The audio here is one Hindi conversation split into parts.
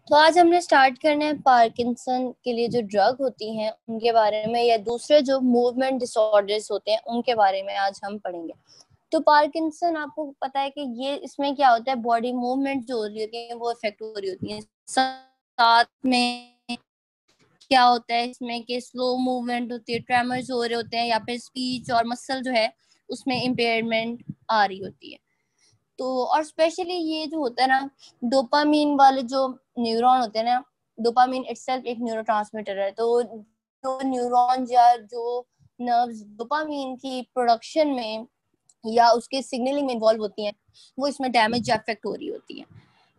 तो आज हमने स्टार्ट करना है पार्किंसन के लिए जो ड्रग होती हैं उनके बारे में, या दूसरे जो मूवमेंट डिसऑर्डर्स होते हैं उनके बारे में आज हम पढ़ेंगे। तो पार्किंसन, आपको पता है कि ये इसमें क्या होता है, बॉडी मूवमेंट जो हो रही होती है वो इफेक्ट हो रही होती है। साथ में क्या होता है इसमें कि स्लो मूवमेंट होती है, ट्रेमर्स हो रहे होते हैं, या फिर स्पीच और मसल जो है उसमें इम्पेयरमेंट आ रही होती है। तो और स्पेशली ये जो होता है ना, डोपामीन वाले जो न्यूरॉन होते हैं ना, डोपामीन इटसेल्फ एक न्यूरोट्रांसमीटर है। तो जो न्यूरॉन्स या जो नर्व्स डोपामीन की प्रोडक्शन में या उसके सिग्नलिंग में इन्वॉल्व होती हैं, वो इसमें डैमेज या अफेक्ट हो रही होती है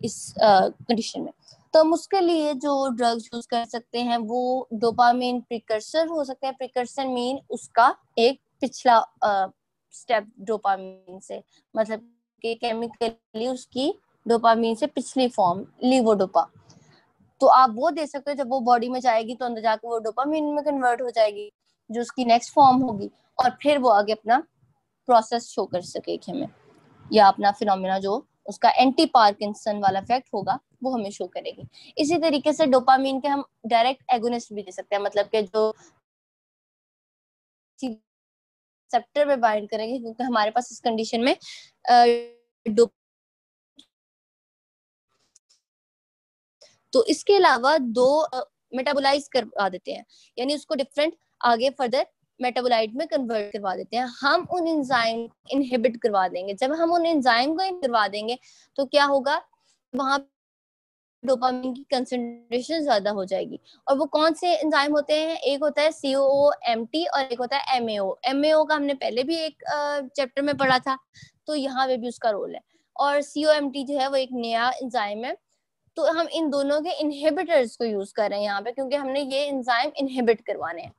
इस कंडीशन में। तो हम उसके लिए जो ड्रग्स यूज कर सकते हैं वो डोपामीन प्रिकर्सर हो सकता है। प्रिकर्सर मीन उसका एक पिछला स्टेप डोपामीन से, मतलब कि केमिकली उसकी डोपामीन से पिछली फॉर्म लीवोडोपा। तो आप वो दे सकते हो, जब वो बॉडी में जाएगी तो अंदर जाकर वो डोपामीन में कन्वर्ट हो जाएगी, जो उसकी नेक्स्ट फॉर्म होगी, और फिर वो आगे अपना प्रोसेस शो कर सकेगी हमें, या अपना फिनोमेना जो उसका एंटी पार्किंसन वाला इफेक्ट होगा वो हमें शो करेगी। इसी तरीके से डोपामीन के हम डायरेक्ट एगोनिस्ट भी दे सकते हैं, मतलब कि जो रिसेप्टर पे बाइंड करेंगे, क्योंकि हमारे पास इस कंडीशन में तो इसके अलावा दो मेटाबोलाइज करवा देते हैं, यानी उसको डिफरेंट आगे फर्दर मेटाबोलाइट में कन्वर्ट करवा देते हैं। हम उन एंजाइम इनहिबिट करवा देंगे। जब हम उन एंजाइम को करवा देंगे तो क्या होगा, वहां डोपामिन की कंसंट्रेशन ज्यादा हो जाएगी। और वो कौन से एंजाइम होते हैं, एक होता है COMT और एक होता है MAO। MAO का हमने पहले भी एक चैप्टर में पढ़ा था, तो यहाँ पे भी उसका रोल है। और COMT जो है वो एक नया एंजाइम है। तो हम इन दोनों के इनहिबिटर्स को यूज कर रहे हैं यहाँ पे, क्योंकि हमने ये एंजाइम इनहिबिट करवाने हैं।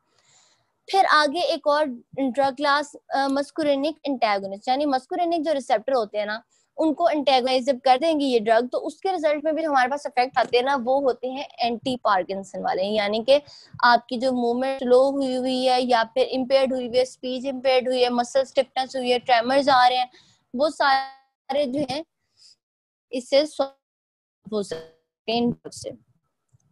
फिर आगे एक और ड्रग क्लास मस्कुरेनिक एंटागोनिस्ट, यानी मस्कुरेनिक जो रिसेप्टर होते हैं ना, उनको एंटागोनाइज जब कर देंगे ये ड्रग, तो उसके रिजल्ट में भी हमारे पास इफेक्ट आते हैं ना, वो होते हैं एंटी पार्किंसन वाले। यानी कि आपकी जो मूवमेंट स्लो हुई हुई है, या फिर इम्पेयर्ड हुई हुई है, स्पीच इम्पेयर्ड हुई है, मसल स्टिफनेस हुई है, ट्रेमर्स आ रहे हैं, वो सारे जो है इससे हो सकते हैं से।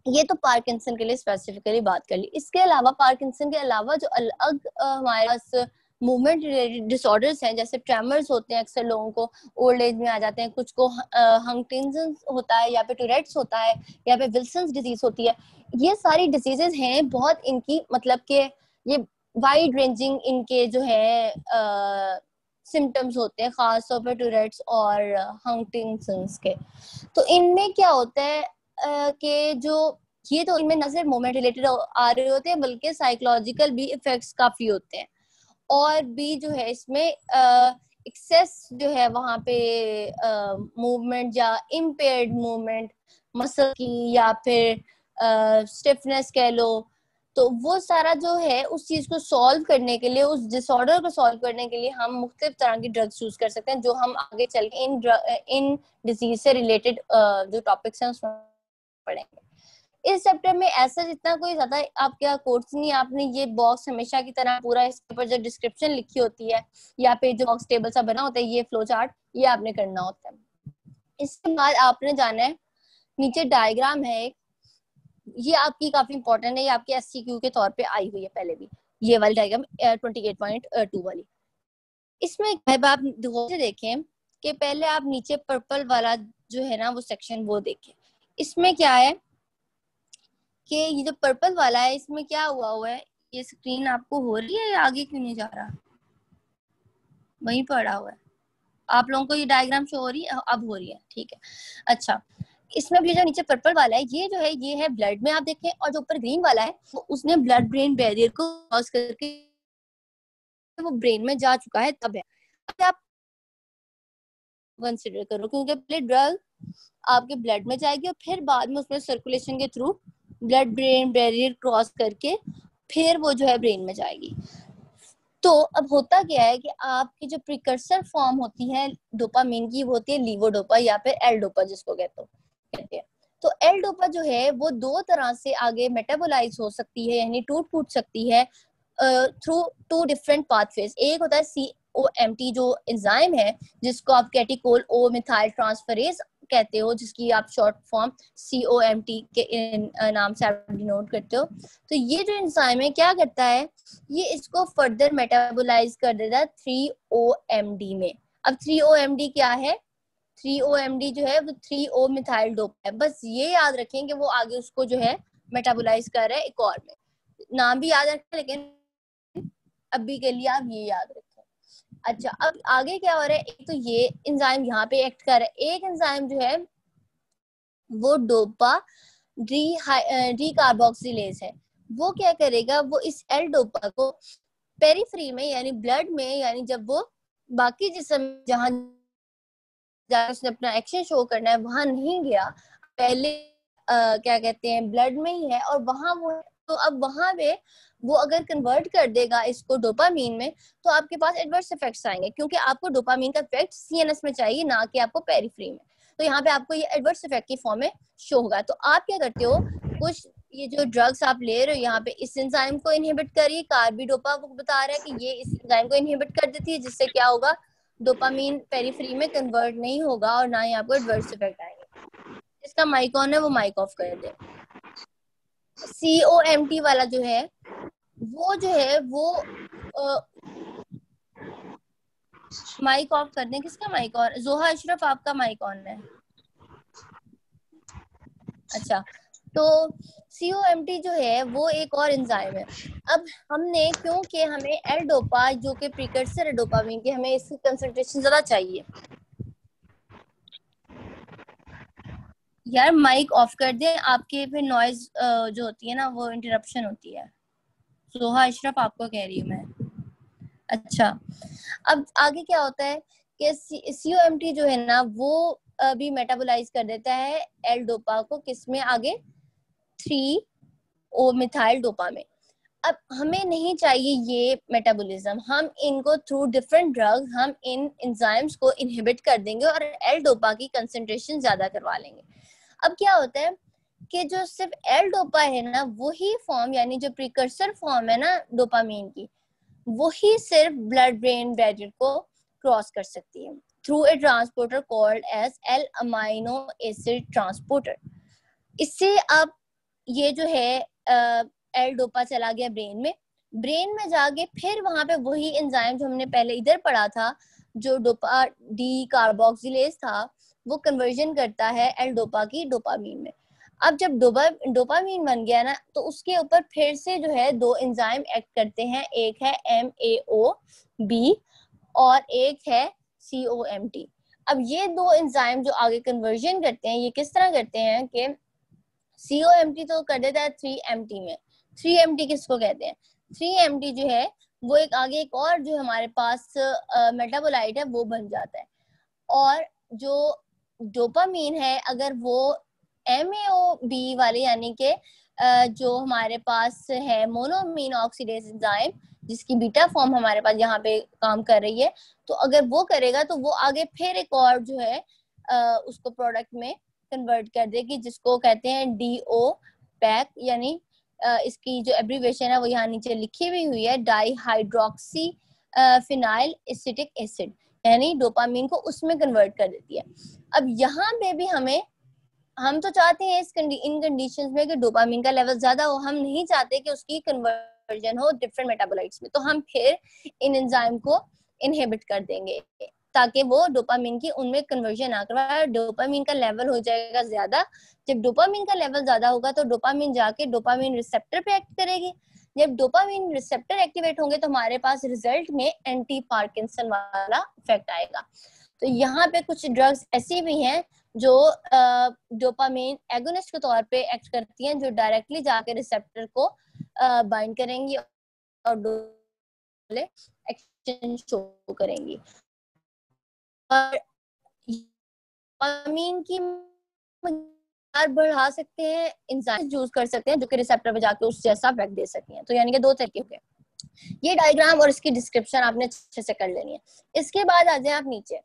ये तो पार्किंसन के लिए स्पेसिफिकली बात कर ली। इसके अलावा पार्किंसन के अलावा जो अलग हमारे पास मूवमेंट रिलेटेड डिसऑर्डर्स हैं, जैसे ट्रेमर्स होते हैं, अक्सर लोगों को ओल्ड एज में आ जाते हैं, कुछ को हंटिंगटन्स होता है, या फिर टूरेट्स होता है, या फिर विल्सन्स डिजीज होती है। ये सारी डिजीजेस हैं बहुत, इनकी मतलब के ये वाइड रेंजिंग इनके जो है सिम्टम्स होते हैं, खासतौर पर टूरेट्स और हंटिंगटन्स के। तो इनमें क्या होता है कि जो ये तो इनमें न सिर्फ मोमेंट रिलेटेड आ रहे होते हैं, बल्कि साइकोलॉजिकल भी इफेक्ट्स काफी होते हैं। और भी जो है इसमें एक्सेस जो है वहां पे मूवमेंट या इम्पेयर्ड मूवमेंट मसल की, या फिर स्टिफनेस कह लो, तो वो सारा जो है उस चीज को सॉल्व करने के लिए, उस डिसऑर्डर को सॉल्व करने के लिए हम मुख्तलिफ तरह की ड्रग्स यूज कर सकते हैं, जो हम आगे चल के इन डिजीज से रिलेटेड जो टॉपिक्स हैं उसमें पढ़ेंगे। इस चैप्टर में ऐसा जितना कोई ज्यादा आपका कोर्स नहीं, आपने ये बॉक्स हमेशा की तरह पूरा इसके ऊपर जो डिस्क्रिप्शन लिखी होती है, या फिर जो बॉक्स टेबल सा बना होता है, ये फ्लो चार्ट, ये आपने करना होता है। इसके बाद आपने जाना है, नीचे डायग्राम है एक, ये आपकी काफी इंपॉर्टेंट है, ये आपके SCQ के तौर पे आई हुई है पहले भी, ये वाली डायग्राम 28.2 वाली। इसमें आप गौर से देखें कि पहले आप नीचे पर्पल वाला जो है ना वो सेक्शन वो देखें। इसमें क्या है कि ये जो पर्पल वाला है, इसमें क्या हुआ है, ये स्क्रीन आपको हो रही है या आगे क्यों नहीं जा रहा, वहीं पड़ा हुआ है। आप लोगों को ये डायग्राम शो हो रही है, अब हो रही है, ठीक है। अच्छा, इसमें भी जो नीचे पर्पल वाला है, ये जो है ये है ब्लड में, आप देखें, और जो ऊपर ग्रीन वाला है वो उसने ब्लड ब्रेन बैरियर को क्रॉस करके वो ब्रेन में जा चुका है, तब है। आप कंसिडर करो, क्योंकि पहले ड्रग आपके ब्लड में जाएगी और फिर बाद में उसमें सर्कुलेशन के through blood brain barrier cross करके फिर वो जो है ब्रेन में जाएगी। तो अब होता क्या है कि आपकी जो प्रिकर्सर फॉर्म होती है डोपामिन की, वो होती है लीवोडोपा या फिर एल डोपा जिसको कहते हैं। तो एल डोपा जो है वो दो तरह से आगे मेटाबोलाइज हो सकती है, यानी टूट फूट सकती है थ्रू टू डिफरेंट पाथवेज। एक होता है COMT जो एंजाइम है, जिसको आप कैटिकोल O मिथाइल ट्रांसफरेज कहते हो, जिसकी आप शॉर्ट फॉर्म COMT के नाम से आप डिनोट करते हो। तो ये जो एंजाइम है क्या करता है, ये इसको फर्दर मेटाबोलाइज कर देता है 3OMD में। अब 3OMD क्या है, 3OMD जो है वो 3O मिथाइल डोपा है। बस ये याद रखें कि वो आगे उसको जो है मेटाबोलाइज कर रहा है एक और में, नाम भी याद रखें लेकिन अभी के लिए आप ये याद रखें। अच्छा, अब आगे क्या हो रहा है, एक तो ये एंजाइम यहाँ पे एक्ट कर रहा है, एक एंजाइम जो है वो डोपा डी कार्बोक्सिलेज है। वो क्या करेगा, वो इस एल डोपा को पेरिफेरी में यानी ब्लड में, यानी जब वो बाकी जिस्म जहां उसने अपना एक्शन शो करना है वहां नहीं गया, पहले क्या कहते हैं ब्लड में ही है और वहां वो, तो अब वहां पे वो अगर कन्वर्ट कर देगा इसको डोपामीन में, तो आपके पास एडवर्स इफेक्ट्स आएंगे, क्योंकि आपको डोपामीन का इफेक्ट CNS में चाहिए, ना कि आपको पेरिफेरी में। तो यहाँ पे आपको ये एडवर्स इफेक्ट की फॉर्म में शो होगा। तो आप क्या करते हो, कुछ ये जो ड्रग्स आप ले रहे हो यहाँ पे इस एंजाइम को इनहिबिट करिए, कार्बिडोपा वो बता रहा है कि ये इस एंजाइम को इनहिबिट कर देती है, जिससे क्या होगा, डोपामीन पेरिफेरी में कन्वर्ट नहीं होगा और ना ही आपको एडवर्स इफेक्ट आएंगे। इसका माइक ऑन है वो माइक ऑफ कर दे। COMT वाला जो है वो जो है वो माइक ऑफ कर दें। किसका माइक ऑन, जोहा अशरफ आपका माइक ऑन है। अच्छा, तो COMT जो है वो एक और एंजाइम है। अब हमने, क्योंकि हमें एल डोपा जो कि प्रीकर्सर है डोपामीन के, हमें इसकी कंसंट्रेशन ज्यादा चाहिए। यार माइक ऑफ कर दें, आपके फिर नॉइज जो होती है ना वो इंटरप्शन होती है। सोहा अशरफ आपको कह रही हूँ मैं। अच्छा, अब आगे क्या होता है कि COMT जो है ना वो भी मेटाबोलाइज कर देता है एल डोपा को, किसमें आगे 3O मिथाइल डोपा में। अब हमें नहीं चाहिए ये मेटाबॉलिज्म, हम इनको थ्रू डिफरेंट ड्रग्स हम इन एंजाइम्स को इनहिबिट कर देंगे और एल डोपा की कंसंट्रेशन ज्यादा करवा लेंगे। अब क्या होता है कि जो सिर्फ एल डोपा है ना, वही फॉर्म यानी जो प्रिकर्सर फॉर्म है ना डोपामीन की, वही सिर्फ ब्लड ब्रेन बैरियर को क्रॉस कर सकती है through a transporter called as L amino acid transporter. इससे अब ये जो है एल डोपा चला गया ब्रेन में जाके फिर वहां पे वही एंजाइम जो हमने पहले इधर पढ़ा था, जो डोपा डी कार्बोक्सिलेज था, वो कन्वर्जन करता है एल डोपा की डोपामीन में। अब जब डोपामीन बन गया ना, तो उसके ऊपर फिर से जो है दो एंजाइम एक्ट करते हैं, एक है MAOB और एक है COMT। अब ये दो एंजाइम जो आगे कन्वर्जन करते हैं, ये किस तरह करते हैं कि COMT तो कर देता है 3MT में। 3MT किसको कहते हैं, 3MT जो है वो एक आगे एक और जो हमारे पास मेटाबोलाइट है वो बन जाता है। और जो डोपामीन है, अगर वो MAOB वाले यानी कि जो हमारे पास है मोनोमीन ऑक्सीडेज एंजाइम, जिसकी बीटा फॉर्म हमारे पास यहाँ पे काम कर रही है, तो अगर वो करेगा तो वो आगे फिर एक और जो है उसको प्रोडक्ट में कन्वर्ट कर देगी, जिसको कहते हैं DO पैक, यानी इसकी जो एब्रीवेशन है वो यहाँ नीचे लिखी हुई है, di hydroxy phenyl acetic acid, यानी डोपामीन को उसमें कन्वर्ट कर देती है। अब यहाँ पे भी हम तो चाहते हैं इन कंडीशंस में कि डोपामीन का लेवल ज्यादा हो, हम नहीं चाहते कि उसकी कन्वर्जन हो डिफरेंट मेटाबोलाइट्स में, तो हम फिर इन एंजाइम को इनहिबिट कर देंगे ताकि वो डोपामीन की उनमें कन्वर्जन ना करवाए, डोपामीन का लेवल हो जाएगा ज्यादा। जब डोपामीन का लेवल ज्यादा होगा तो डोपामीन जाके डोपामीन रिसेप्टर पे एक्ट करेगी, जब डोपामीन रिसेप्टर एक्टिवेट होंगे तो हमारे पास रिजल्ट में एंटी पार्किंसन वाला इफेक्ट आएगा। तो यहाँ पे कुछ ड्रग्स ऐसी भी हैं जो डोपामीन एगोनिस्ट के तौर पे एक्ट करती हैं, जो डायरेक्टली जाके रिसेप्टर को बाइंड करेंगी और एक्शन शो करेंगी। और डोपामीन की बढ़ा सकते हैं, एंजाइम यूज कर सकते हैं जो कि रिसेप्टर पे जाके उस जैसा इफेक्ट दे सकती हैं। तो यानी कि दो तरीके हो गए। ये डायग्राम और इसकी डिस्क्रिप्शन आपने अच्छे से कर लेनी है। इसके बाद आ जाए आप नीचे।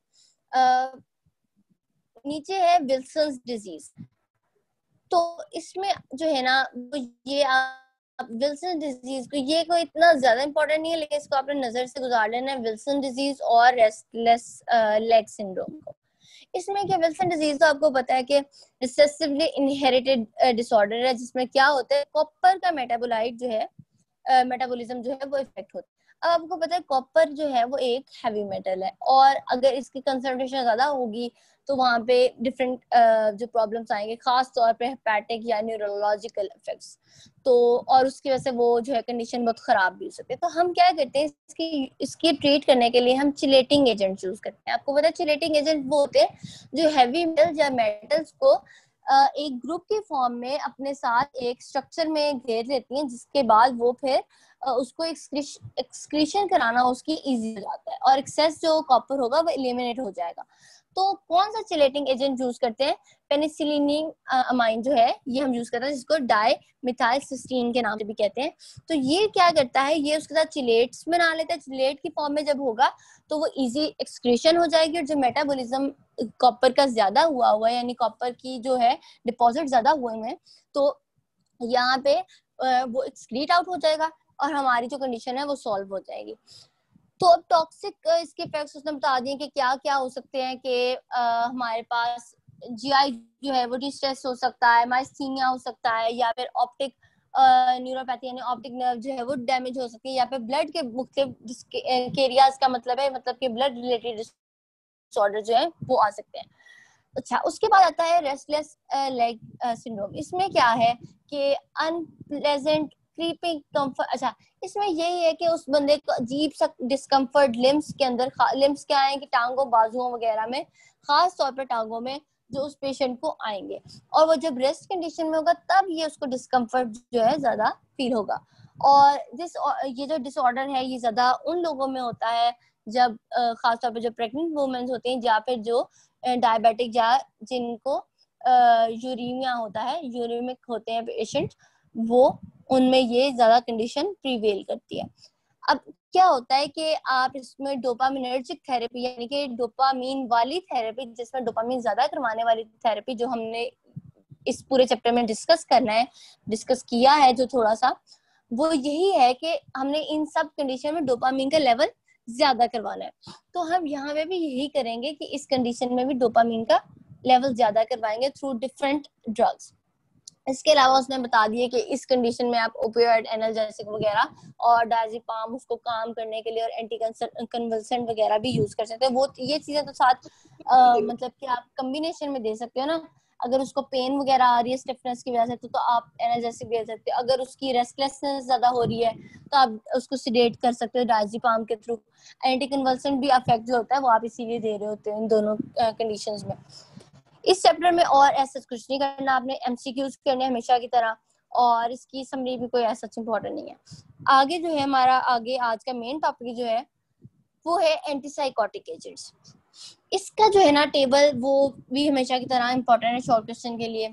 नीचे है विल्सन्स डिजीज। तो इसमें जो है ना ये आप विल्सन डिजीज को, ये कोई इतना ज्यादा इंपॉर्टेंट नहीं है लेकिन इसको आपने नजर से गुजार लेना है, विल्सन डिजीज और रेस्टलेस लेग सिंड्रोम को। इसमें क्या, विल्सन डिजीज तो आपको पता है कि रिसेसिवली इनहेरिटेड डिसऑर्डर है, जिसमें क्या होता है, कॉपर का मेटाबोलाइट जो है, मेटाबॉलिज्म जो है वो इफेक्ट होता है। अब आपको पता है कॉपर जो है वो एक हैवी मेटल है, और अगर इसकी कंसंट्रेशन ज्यादा होगी तो वहाँ पे डिफरेंट जो प्रॉब्लम्स आएंगे, खास तौर पे हेपेटिक या न्यूरोलॉजिकल इफेक्ट्स। तो और उसकी वजह से वो जो है कंडीशन बहुत खराब भी हो सकती है। तो हम क्या करते हैं, इसकी ट्रीट करने के लिए हम चिलेटिंग एजेंट यूज करते हैं। आपको पता है चिलेटिंग एजेंट वो होते हैं जो हैवी मेटल्स या मेटल्स को एक ग्रुप के फॉर्म में अपने साथ एक स्ट्रक्चर में घेर लेती हैं, जिसके बाद वो फिर उसको एक्सक्रीशन कराना उसकी इजी हो जाता है, और एक्सेस जो कॉपर होगा वो एलिमिनेट हो जाएगा। तो कौन सा चिलेटिंग एजेंट यूज करते हैं, पेनिसिलिन अमाइन जो है ये हम यूज करते हैं, जिसको डाई मिथाइल सिस्टीन के नाम से भी कहते हैं। तो ये क्या करता है, ये उसके साथ चिलेट्स बना लेता है। चिलेट की फॉर्म में जब होगा तो वो इजी एक्सक्रीशन हो जाएगी, और जो मेटाबॉलिज्म कॉपर का ज्यादा हुआ है, यानी कॉपर की जो है डिपॉजिट ज्यादा हुए हैं, तो यहाँ पे वो एक्सक्रीट आउट हो जाएगा और हमारी जो कंडीशन है वो सॉल्व हो जाएगी। तो अब टॉक्सिक इसके इफेक्ट्स उसने बता दिए कि क्या क्या हो सकते हैं, कि हमारे पास जीआई जो है वो डिस्ट्रेस हो सकता है, माइस्थीनिया हो सकता है, या फिर ऑप्टिक न्यूरोपैथी यानी ऑप्टिक नर्व जो है वो डैमेज हो सकती है, या फिर ब्लड के मुख्तलिफ एरियाज का मतलब है, मतलब कि ब्लड रिलेटेड डिसऑर्डर जो है वो आ सकते हैं। अच्छा, उसके बाद आता है रेस्टलेस लेग सिंड्रोम। इसमें क्या है कि अनप्लेजेंट क्रीपिंग कंफर्ट। अच्छा, इसमें यही है कि उस बंदे को अजीब सा डिस्कम्फर्ट लिम्स के अंदर, लिम्स क्या है कि टांगों बाजुओं वगैरह में, खास तौर पर टांगों में जो उस पेशेंट को आएंगे, और वो जब रेस्ट कंडीशन में होगा तब ये उसको डिस्कम्फर्ट जो है ज्यादा फील होगा। और ये जो डिसऑर्डर है ये ज्यादा उन लोगों में होता है जब खासतौर पर जो प्रेग्नेंट वुमेन्स होती हैं, या फिर जो डायबिटिक या जिनको यूरीमिया होता है, यूरिमिक होते हैं पेशेंट, वो उनमें ये ज्यादा कंडीशन प्रीवेल करती है। अब क्या होता है कि आप इसमें डोपामिनर्जिक थेरेपी यानी कि डोपामीन वाली थेरेपी, जिसमें डोपामीन ज्यादा करवाने वाली थेरेपी, जो हमने इस पूरे चैप्टर में डिस्कस किया है जो थोड़ा सा, वो यही है कि हमने इन सब कंडीशन में डोपामीन का लेवल ज्यादा करवाना है। तो हम यहाँ पे भी यही करेंगे कि इस कंडीशन में भी डोपामीन का लेवल ज्यादा करवाएंगे थ्रू डिफरेंट ड्रग्स। इसके अलावा उसने बता दिया कि इस कंडीशन में आप ओपियोइड एनाल्जेसिक वगैरह और डायजेपाम उसको काम करने के लिए, और एंटी कन्वल्सेंट वगैरह भी यूज कर सकते हैं। वो ये चीजें तो साथ मतलब कि आप कॉम्बिनेशन में दे सकते हो ना। अगर उसको पेन वगैरह आ रही है स्टिफनेस की वजह से, तो आप एनाल्जेसिक दे सकते हो। अगर उसकी रेस्टलेसनेस ज्यादा हो रही है तो आप उसको सिडेट कर सकते हो डायजेपाम के थ्रू। एंटी कन्वल्सेंट भी इफेक्ट जो होता है वो आप इसीलिए दे रहे होते हो इन दोनों कंडीशंस में। इस चैप्टर में और ऐसा कुछ नहीं करना, आपने एमसीक्यूज करने हमेशा की तरह, और इसकी समरी भी कोई ऐसा इंपॉर्टेंट नहीं है। आगे जो है हमारा, आगे आज का मेन टॉपिक जो है वो है एंटीसाइकोटिक एजेंट्स। इसका जो है ना टेबल वो भी हमेशा की तरह इंपॉर्टेंट है शॉर्ट क्वेश्चन के लिए।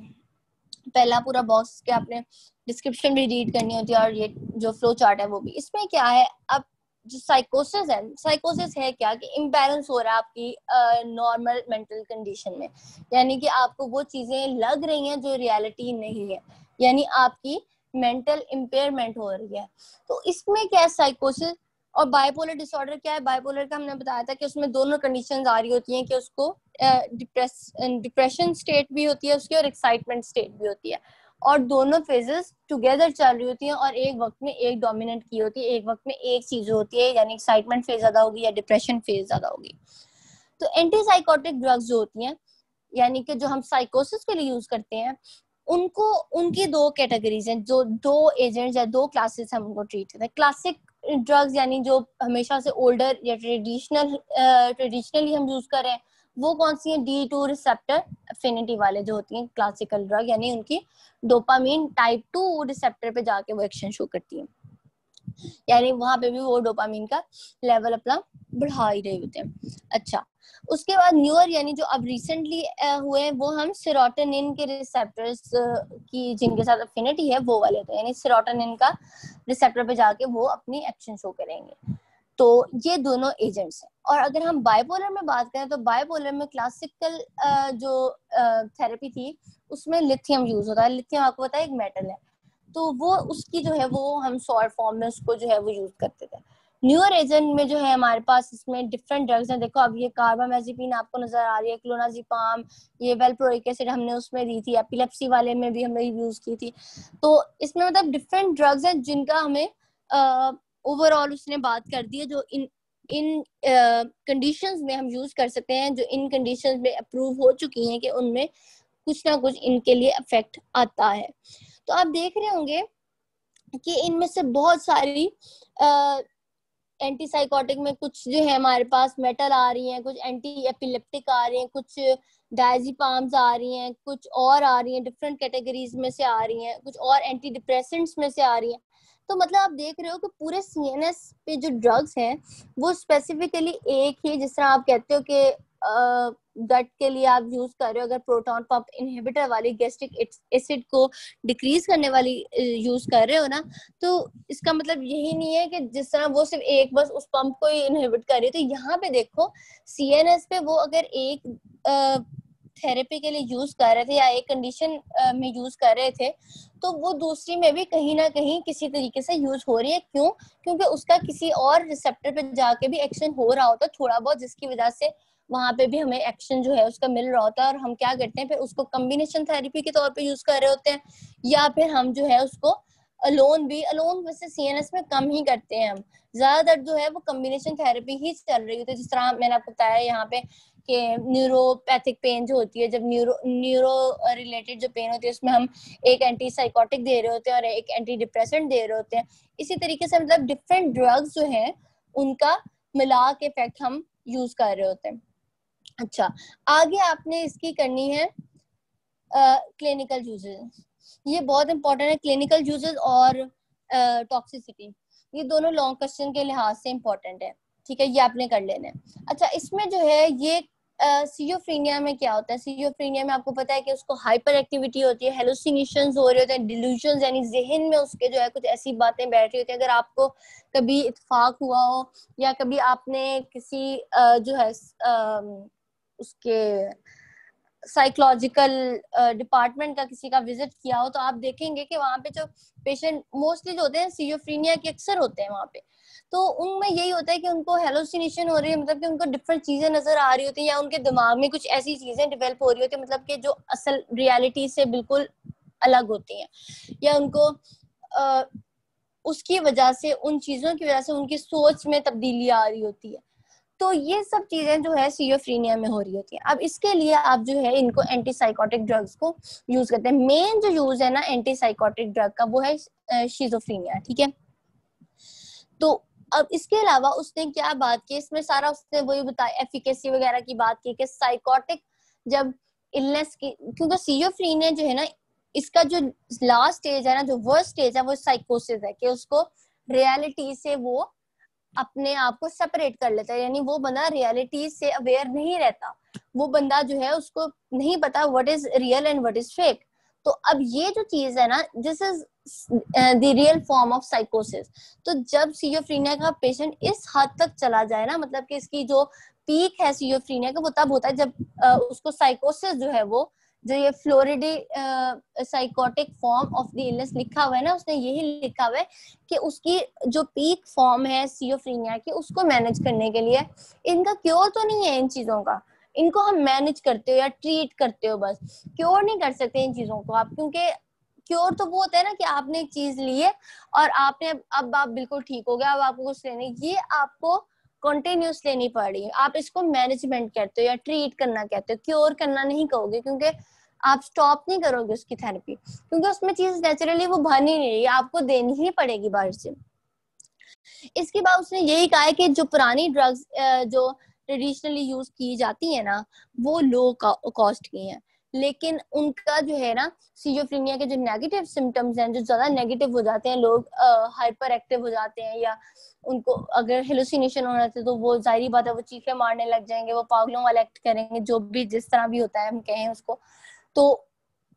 पहला पूरा बॉक्स के आपने डिस्क्रिप्शन भी रीड करनी होती है, और ये जो फ्लो चार्ट है वो भी। इसमें क्या है, अब जो साइकोसिस है क्या, कि इम्बैलेंस हो रहा है आपकी नॉर्मल मेंटल कंडीशन में, यानी कि आपको वो चीजें लग रही हैं जो रियलिटी नहीं है, यानी आपकी मेंटल इम्पेयरमेंट हो रही है। तो इसमें क्या है साइकोसिस। और बाइपोलर डिसऑर्डर क्या है, बाइपोलर का हमने बताया था कि उसमें दोनों कंडीशंस आ रही होती हैं, कि उसको डिप्रेशन स्टेट भी होती है उसकी, और एक्साइटमेंट स्टेट भी होती है, और दोनों फेजेस टुगेदर चल रही होती हैं, और एक वक्त में एक डोमिनेट की होती है, एक वक्त में एक चीज होती है, यानी एक्साइटमेंट फेज ज्यादा होगी या डिप्रेशन फेज ज्यादा होगी। तो एंटीसाइकोटिक ड्रग्स जो होती हैं, यानी कि जो हम साइकोसिस के लिए यूज करते हैं, उनको, उनकी दो कैटेगरीज हैं, जो दो एजेंट्स या दो क्लासेस हम उनको ट्रीट करते हैं। क्लासिक ड्रग्स यानी जो हमेशा से ओल्डर या ट्रेडिशनली हम यूज कर रहे हैं, वो कौन सी है, D2 रिसेप्टर अफिनिटी वाले जो होती हैं क्लासिकल ड्रग, यानी उनकी डोपामीन टाइप 2 रिसेप्टर पे जाके वो एक्शन शो करती है, यानी वहां पे भी वो डोपामीन का लेवल अपना बढ़ा ही रहे होते हैं। अच्छा, उसके बाद न्यूअर यानी जो अब रिसेंटली हुए हैं, वो हम सेरोटोनिन के रिसेप्टर्स की जिनके साथ अफिनिटी है वो वाले होते हैं, यानी सेरोटोनिन का रिसेप्टर पे जाके वो अपनी एक्शन शो करेंगे। तो ये दोनों एजेंट्स हैं। और अगर हम बाइपोलर में बात करें, तो बाइपोलर में क्लासिकल जो थेरेपी थी उसमें लिथियम यूज होता है। लिथियम आपको पता है एक मेटल है, तो वो उसकी जो है वो हम सॉल्ट फॉर्म में उसको जो है वो यूज करते थे। न्यूअर एजेंट में जो है हमारे पास इसमें डिफरेंट ड्रग्स हैं। देखो अब ये कार्बामेज़ेपिन आपको नजर आ रही है, क्लोनाज़ेपाम, ये वेलप्रोइक एसिड हमने उसमें दी थी, एपिलेप्सी वाले में भी हमने यूज की थी। तो इसमें मतलब डिफरेंट ड्रग्स हैं जिनका हमें ओवरऑल उसने बात कर दी है, जो इन इन कंडीशंस में हम यूज कर सकते हैं, जो इन कंडीशंस में अप्रूव हो चुकी हैं कि उनमें कुछ ना कुछ इनके लिए इफेक्ट आता है। तो आप देख रहे होंगे कि इनमें से बहुत सारी एंटीसाइकोटिक में कुछ जो है हमारे पास मेटल आ रही हैं, कुछ एंटी एपिलेप्टिक आ रही हैं, कुछ डायजेपाम्स आ रही हैं, कुछ और आ रही हैं, डिफरेंट कैटेगरीज में से आ रही हैं, कुछ और एंटी डिप्रेसेंट्स में से आ रही हैं। तो मतलब आप देख रहे हो कि पूरे सीएनएस पे जो ड्रग्स हैं वो स्पेसिफिकली एक ही, जिस तरह आप कहते हो कि गट के लिए आप यूज कर रहे हो, अगर प्रोटॉन पंप इनहिबिटर वाली गैस्ट्रिक एसिड को डिक्रीज करने वाली यूज कर रहे हो ना, तो इसका मतलब यही नहीं है कि जिस तरह वो सिर्फ एक बस उस पंप को ही इनहिबिट कर रही है। तो यहाँ पे देखो सीएनएस पे वो अगर एक थेरेपी के लिए यूज कर रहे थे या एक कंडीशन में यूज कर रहे थे, तो वो दूसरी में भी कहीं ना कहीं किसी तरीके से यूज हो रही है। क्यों? क्योंकि उसका किसी और रिसेप्टर पे जाके भी एक्शन हो रहा होता है थोड़ा बहुत, जिसकी वजह से वहां पे भी हमें एक्शन जो है उसका मिल रहा होता है। और हम क्या करते हैं फिर उसको कॉम्बिनेशन थेरेपी के तौर पे यूज कर रहे होते हैं, या फिर हम जो है उसको अलोन वैसे सीएनएस में कम ही करते हैं। हम ज्यादातर जो है वो कॉम्बिनेशन थेरेपी ही चल रही होती है। जिस तरह मैंने आपको बताया यहाँ पे कि न्यूरोपैथिक पेन जो होती है, जब न्यूरो रिलेटेड जो पेन होती है उसमें हम एक एंटी साइकोटिक दे रहे होते हैं और एक एंटी डिप्रेसेंट दे रहे होते हैं। इसी तरीके से मतलब डिफरेंट ड्रग्स जो हैं उनका मिला के इफेक्ट हम यूज कर रहे होते हैं। अच्छा, आगे आपने इसकी करनी है क्लिनिकल यूजेस। ये बहुत इंपॉर्टेंट है, क्लिनिकल यूजेस और टॉक्सिसिटी, ये दोनों लॉन्ग क्वेश्चन के लिहाज से इंपॉर्टेंट है। ठीक है, ये आपने कर लेना है। अच्छा, इसमें जो है ये सियोफ्रीनिया में क्या होता है? सियोफ्रीनिया में आपको पता है कि उसको हाइपर एक्टिविटी होती है, हेलुसिनेशंस हो रहे होते हैं, डिल्यूजन्स यानी जहन में उसके जो है कुछ ऐसी बातें बैठ रही होती है। अगर आपको कभी इत्तेफाक हुआ हो या कभी आपने किसी जो है उसके साइकोलॉजिकल डिपार्टमेंट का किसी का विजिट किया हो, तो आप देखेंगे कि वहां पे जो पेशेंट मोस्टली जो होते हैं सियोफ्रीनिया के अक्सर होते हैं वहां पे, तो उनमें यही होता है कि उनको हेलोसिनेशन हो रही है, मतलब कि उनको डिफरेंट चीजें नजर आ रही होती है, या उनके दिमाग में कुछ ऐसी चीजें डेवलप हो रही होती है मतलब कि जो असल रियलिटी से बिल्कुल अलग होती हैं, या उनको उसकी वजह से, उन चीजों की वजह से उनकी सोच में तब्दीली आ रही होती है। तो ये सब चीजें जो है सियोफ्रीनिया में हो रही होती है। अब इसके लिए आप जो है इनको एंटीसाइकोटिक ड्रग्स को यूज करते हैं। मेन जो यूज है ना एंटीसाइकोटिक ड्रग का वो है शिजोफ्रीनिया। ठीक है, तो अब इसके अलावा उसने क्या बात की, इसमें सारा उसने वही बताया, एफिकेसी वगैरह की बात की कि साइकोटिक जब इलनेस की, क्योंकि सियोफ्रीनिया जो है ना इसका जो लास्ट स्टेज है ना, जो वर्स्ट स्टेज है वो साइकोसिस है, कि उसको रियलिटी से वो अपने आप को सेपरेट कर लेता है, यानी वो बंदा रियलिटी से अवेयर नहीं रहता, वो बंदा जो है उसको नहीं पता what is real and what is fake. तो अब ये जो चीज है ना, this is the real form of साइकोसिस। तो जब सियोफ्रीनिया का पेशेंट इस हद तक चला जाए ना, मतलब कि इसकी जो पीक है सियोफ्रीनिया का वो तब होता है जब उसको साइकोसिस जो है वो, जो ये florid psychotic form of the illness लिखा हुआ है ना, उसने यही लिखा हुआ है कि उसकी जो पीक फॉर्म है सियोफ्रीनिया की, उसको मैनेज करने के लिए इनका क्योर तो नहीं है इन चीजों का, इनको हम मैनेज करते हो या ट्रीट करते हो, बस क्योर नहीं कर सकते इन चीजों को आप। क्योंकि क्योर तो वो होता है ना कि आपने एक चीज ली है और आपने अब आप बिल्कुल ठीक हो गया, अब आपको कुछ लेने, ये आपको कंटिन्यूस लेनी पड़ रही है। आप इसको मैनेजमेंट कहते हो या ट्रीट करना कहते हो, क्योर करना नहीं कहोगे, क्योंकि आप स्टॉप नहीं करोगे उसकी थेरेपी, क्योंकि उसमें चीज नेचुरली वो बन ही नहीं रही, आपको देनी ही पड़ेगी बाहर से। इसके बाद उसने यही कहा है कि जो पुरानी ड्रग्स जो ट्रेडिशनली यूज की जाती है ना, वो लो कॉस्ट की हैं, लेकिन उनका जो है ना सियोफ्रेनिया के जो नेगेटिव सिम्टम्स हैं, जो ज्यादा नेगेटिव हो जाते हैं, लोग हाइपर एक्टिव हो जाते हैं, या उनको अगर हेलुसिनेशन हो जाते तो वो जाहिर बात है वो चीखें मारने लग जाएंगे, वो पागलों वाला एक्ट करेंगे, जो भी जिस तरह भी होता है हम कहें उसको। तो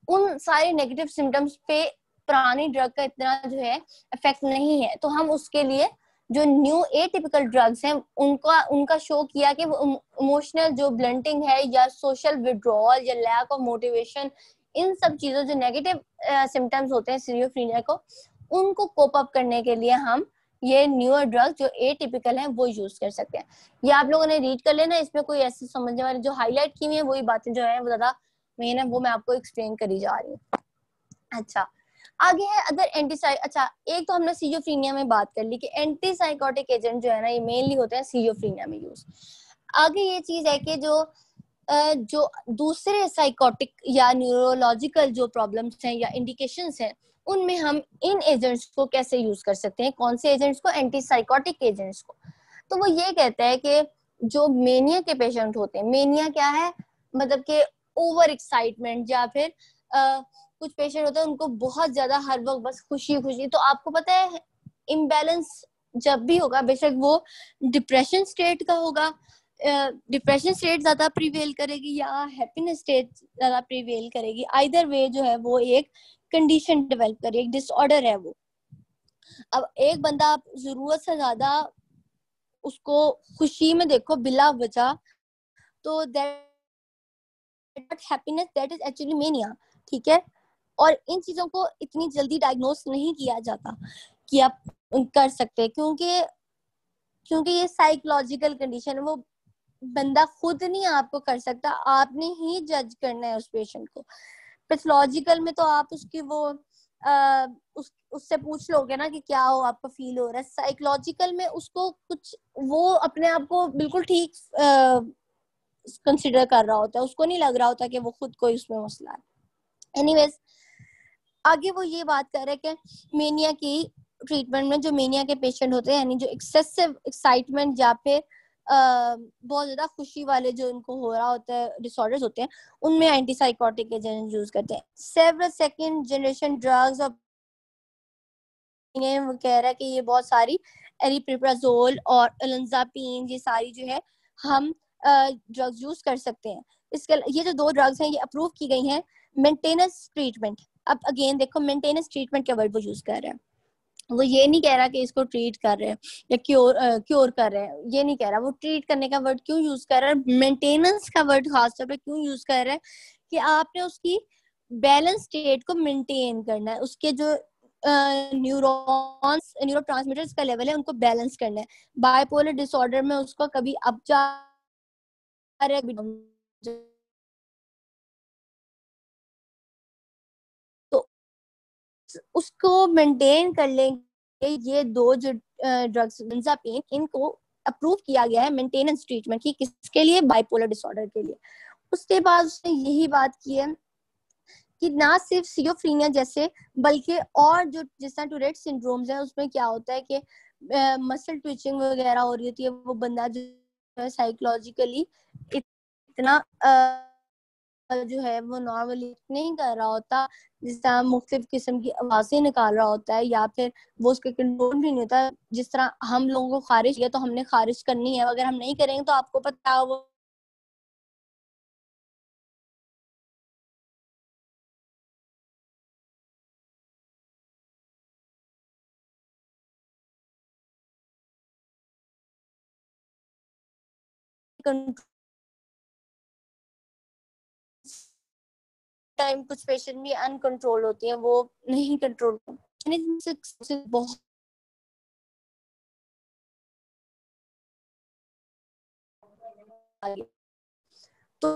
उन सारे नेगेटिव सिम्टम्स पे पुरानी ड्रग का इतना जो है इफेक्ट नहीं है। तो हम उसके लिए जो न्यू एटिपिकल ड्रग्स हैं उनका शो किया कि वो इमोशनल जो ब्लंटिंग है या सोशल विड्रॉल या लैक ऑफ मोटिवेशन, इन सब चीजों जो नेगेटिव सिम्टम्स होते हैं सियोफ्रेनिया को, उनको कोप अप करने के लिए हम ये न्यूअर ड्रग जो एटिपिकल है वो यूज कर सकते हैं। ये आप लोगों ने रीड कर लेना, इसमें कोई ऐसे समझने वाले जो हाईलाइट की हुई है वही बातें जो है वो ज्यादा मेन है, वो मैं आपको एक्सप्लेन करी जा रही हूँ। अच्छा, आगे है अदर अच्छा, एक तो हमने सीजोफ्रीनिया में बात कर ली कि एंटी साइकोटिक एजेंट जो है ना ये मेनली होते हैं सीजोफ्रीनिया में यूज। आगे ये चीज है कि जो दूसरे साइकोटिक या न्यूरोलॉजिकल जो प्रॉब्लम्स हैं या इंडिकेशंस हैं उनमें हम इन एजेंट्स को कैसे यूज कर सकते हैं, कौन से एजेंट्स को, एंटी साइकोटिक एजेंट्स को। तो वो ये कहता है कि जो मेनिया के पेशेंट होते हैं, मेनिया क्या है मतलब कि ओवर एक्साइटमेंट, या फिर कुछ पेशेंट होते हैं उनको बहुत ज्यादा हर वक्त बस खुशी खुशी, तो आपको पता है इम्बैलेंस जब भी होगा, बेशक वो डिप्रेशन स्टेट का होगा, डिप्रेशन स्टेट ज्यादा प्रिवेल करेगी या हैप्पीनेस स्टेट ज्यादा प्रिवेल करेगी, आइदर वे जो है वो एक कंडीशन डेवलप करे, एक डिसऑर्डर है वो। अब एक बंदा आप जरूरत से ज्यादा उसको खुशी में देखो बिला वजह, तो that happiness, that is actually mania, ठीक है। और इन चीजों को इतनी जल्दी डायग्नोस नहीं किया जाता कि आप कर सकते, क्योंकि ये साइकोलॉजिकल कंडीशन है, वो बंदा खुद नहीं आपको कर सकता, आपने ही जज करना है उस पेशेंट को। पैथोलॉजिकल में तो आप उसकी वो उससे पूछ लोगे ना कि क्या हो आपको फील हो रहा है, साइकोलॉजिकल में उसको कुछ वो अपने आप को बिल्कुल ठीक कंसिडर कर रहा होता है, उसको नहीं लग रहा होता कि वो खुद कोई उसमें मसला है। एनीवेज, आगे वो ये बात कर रहे हैं कि मेनिया की ट्रीटमेंट में जो मेनिया के पेशेंट होते हैं, यानी जो एक्सेसिव एक्साइटमेंट या फिर बहुत ज्यादा खुशी वाले जो इनको हो रहा होता है डिसऑर्डर्स होते हैं, उनमें एंटीसाइकोटिक एजेंट यूज करते हैं। सेवरल सेकंड जनरेशन ड्रग्स और वो कह रहा है कि ये बहुत सारी एरिप्रिप्राजोल और ओलंजापिन, ये सारी जो है हम ड्रग्स यूज कर सकते हैं। इसके ये जो दो ड्रग्स हैं ये अप्रूव की गई हैं मेंटेनेंस ट्रीटमेंट। अब अगेन देखो मेंटेनेंस ट्रीटमेंट का वर्ड वो यूज कर रहे हैं, वो ये नहीं कह रहा कि इसको ट्रीट कर रहे हैं या क्योर कर रहे हैं, ये नहीं कह रहा। वो ट्रीट करने का वर्ड क्यों यूज कर रहा है, मेंटेनेंस का वर्ड खासतौर पे क्यों यूज कर रहा है कि आपने उसकी बैलेंस स्टेट को मेंटेन करना है, उसके जो न्यूरॉन्स न्यूरोट्रांसमीटर्स का लेवल है उनको बैलेंस करना है। बाइपोलर डिसऑर्डर में उसको कभी अप जा रहा है, तो उसको मेंटेन कर लेंगे। ये दो जो ड्रग्स बेंजापीन, इनको अप्रूव किया गया है मेंटेनेंस ट्रीटमेंट की, किसके लिए, बाइपोलर डिसऑर्डर के लिए। उसके बाद उसने यही बात की है कि ना सिर्फ सियोफ्रीनिया जैसे बल्कि और जो जिस तरह टूरेट सिंड्रोम्स है उसमें क्या होता है कि मसल ट्विचिंग वगैरह हो रही होती है, वो बंदा जो है साइकोलॉजिकली इतना जो है वो नॉर्मली नहीं कर रहा होता, जिस तरह मुख्तलिफ किस्म की आवाजें निकाल रहा होता है, या फिर वो उसके कंट्रोल भी नहीं होता। जिस तरह हम लोगों को खारिश किया तो हमने खारिश करनी है, अगर हम नहीं करेंगे तो आपको पता है वो टाइम कुछ पेशेंट भी अनकंट्रोल होती हैं, वो नहीं कंट्रोल बहुत तो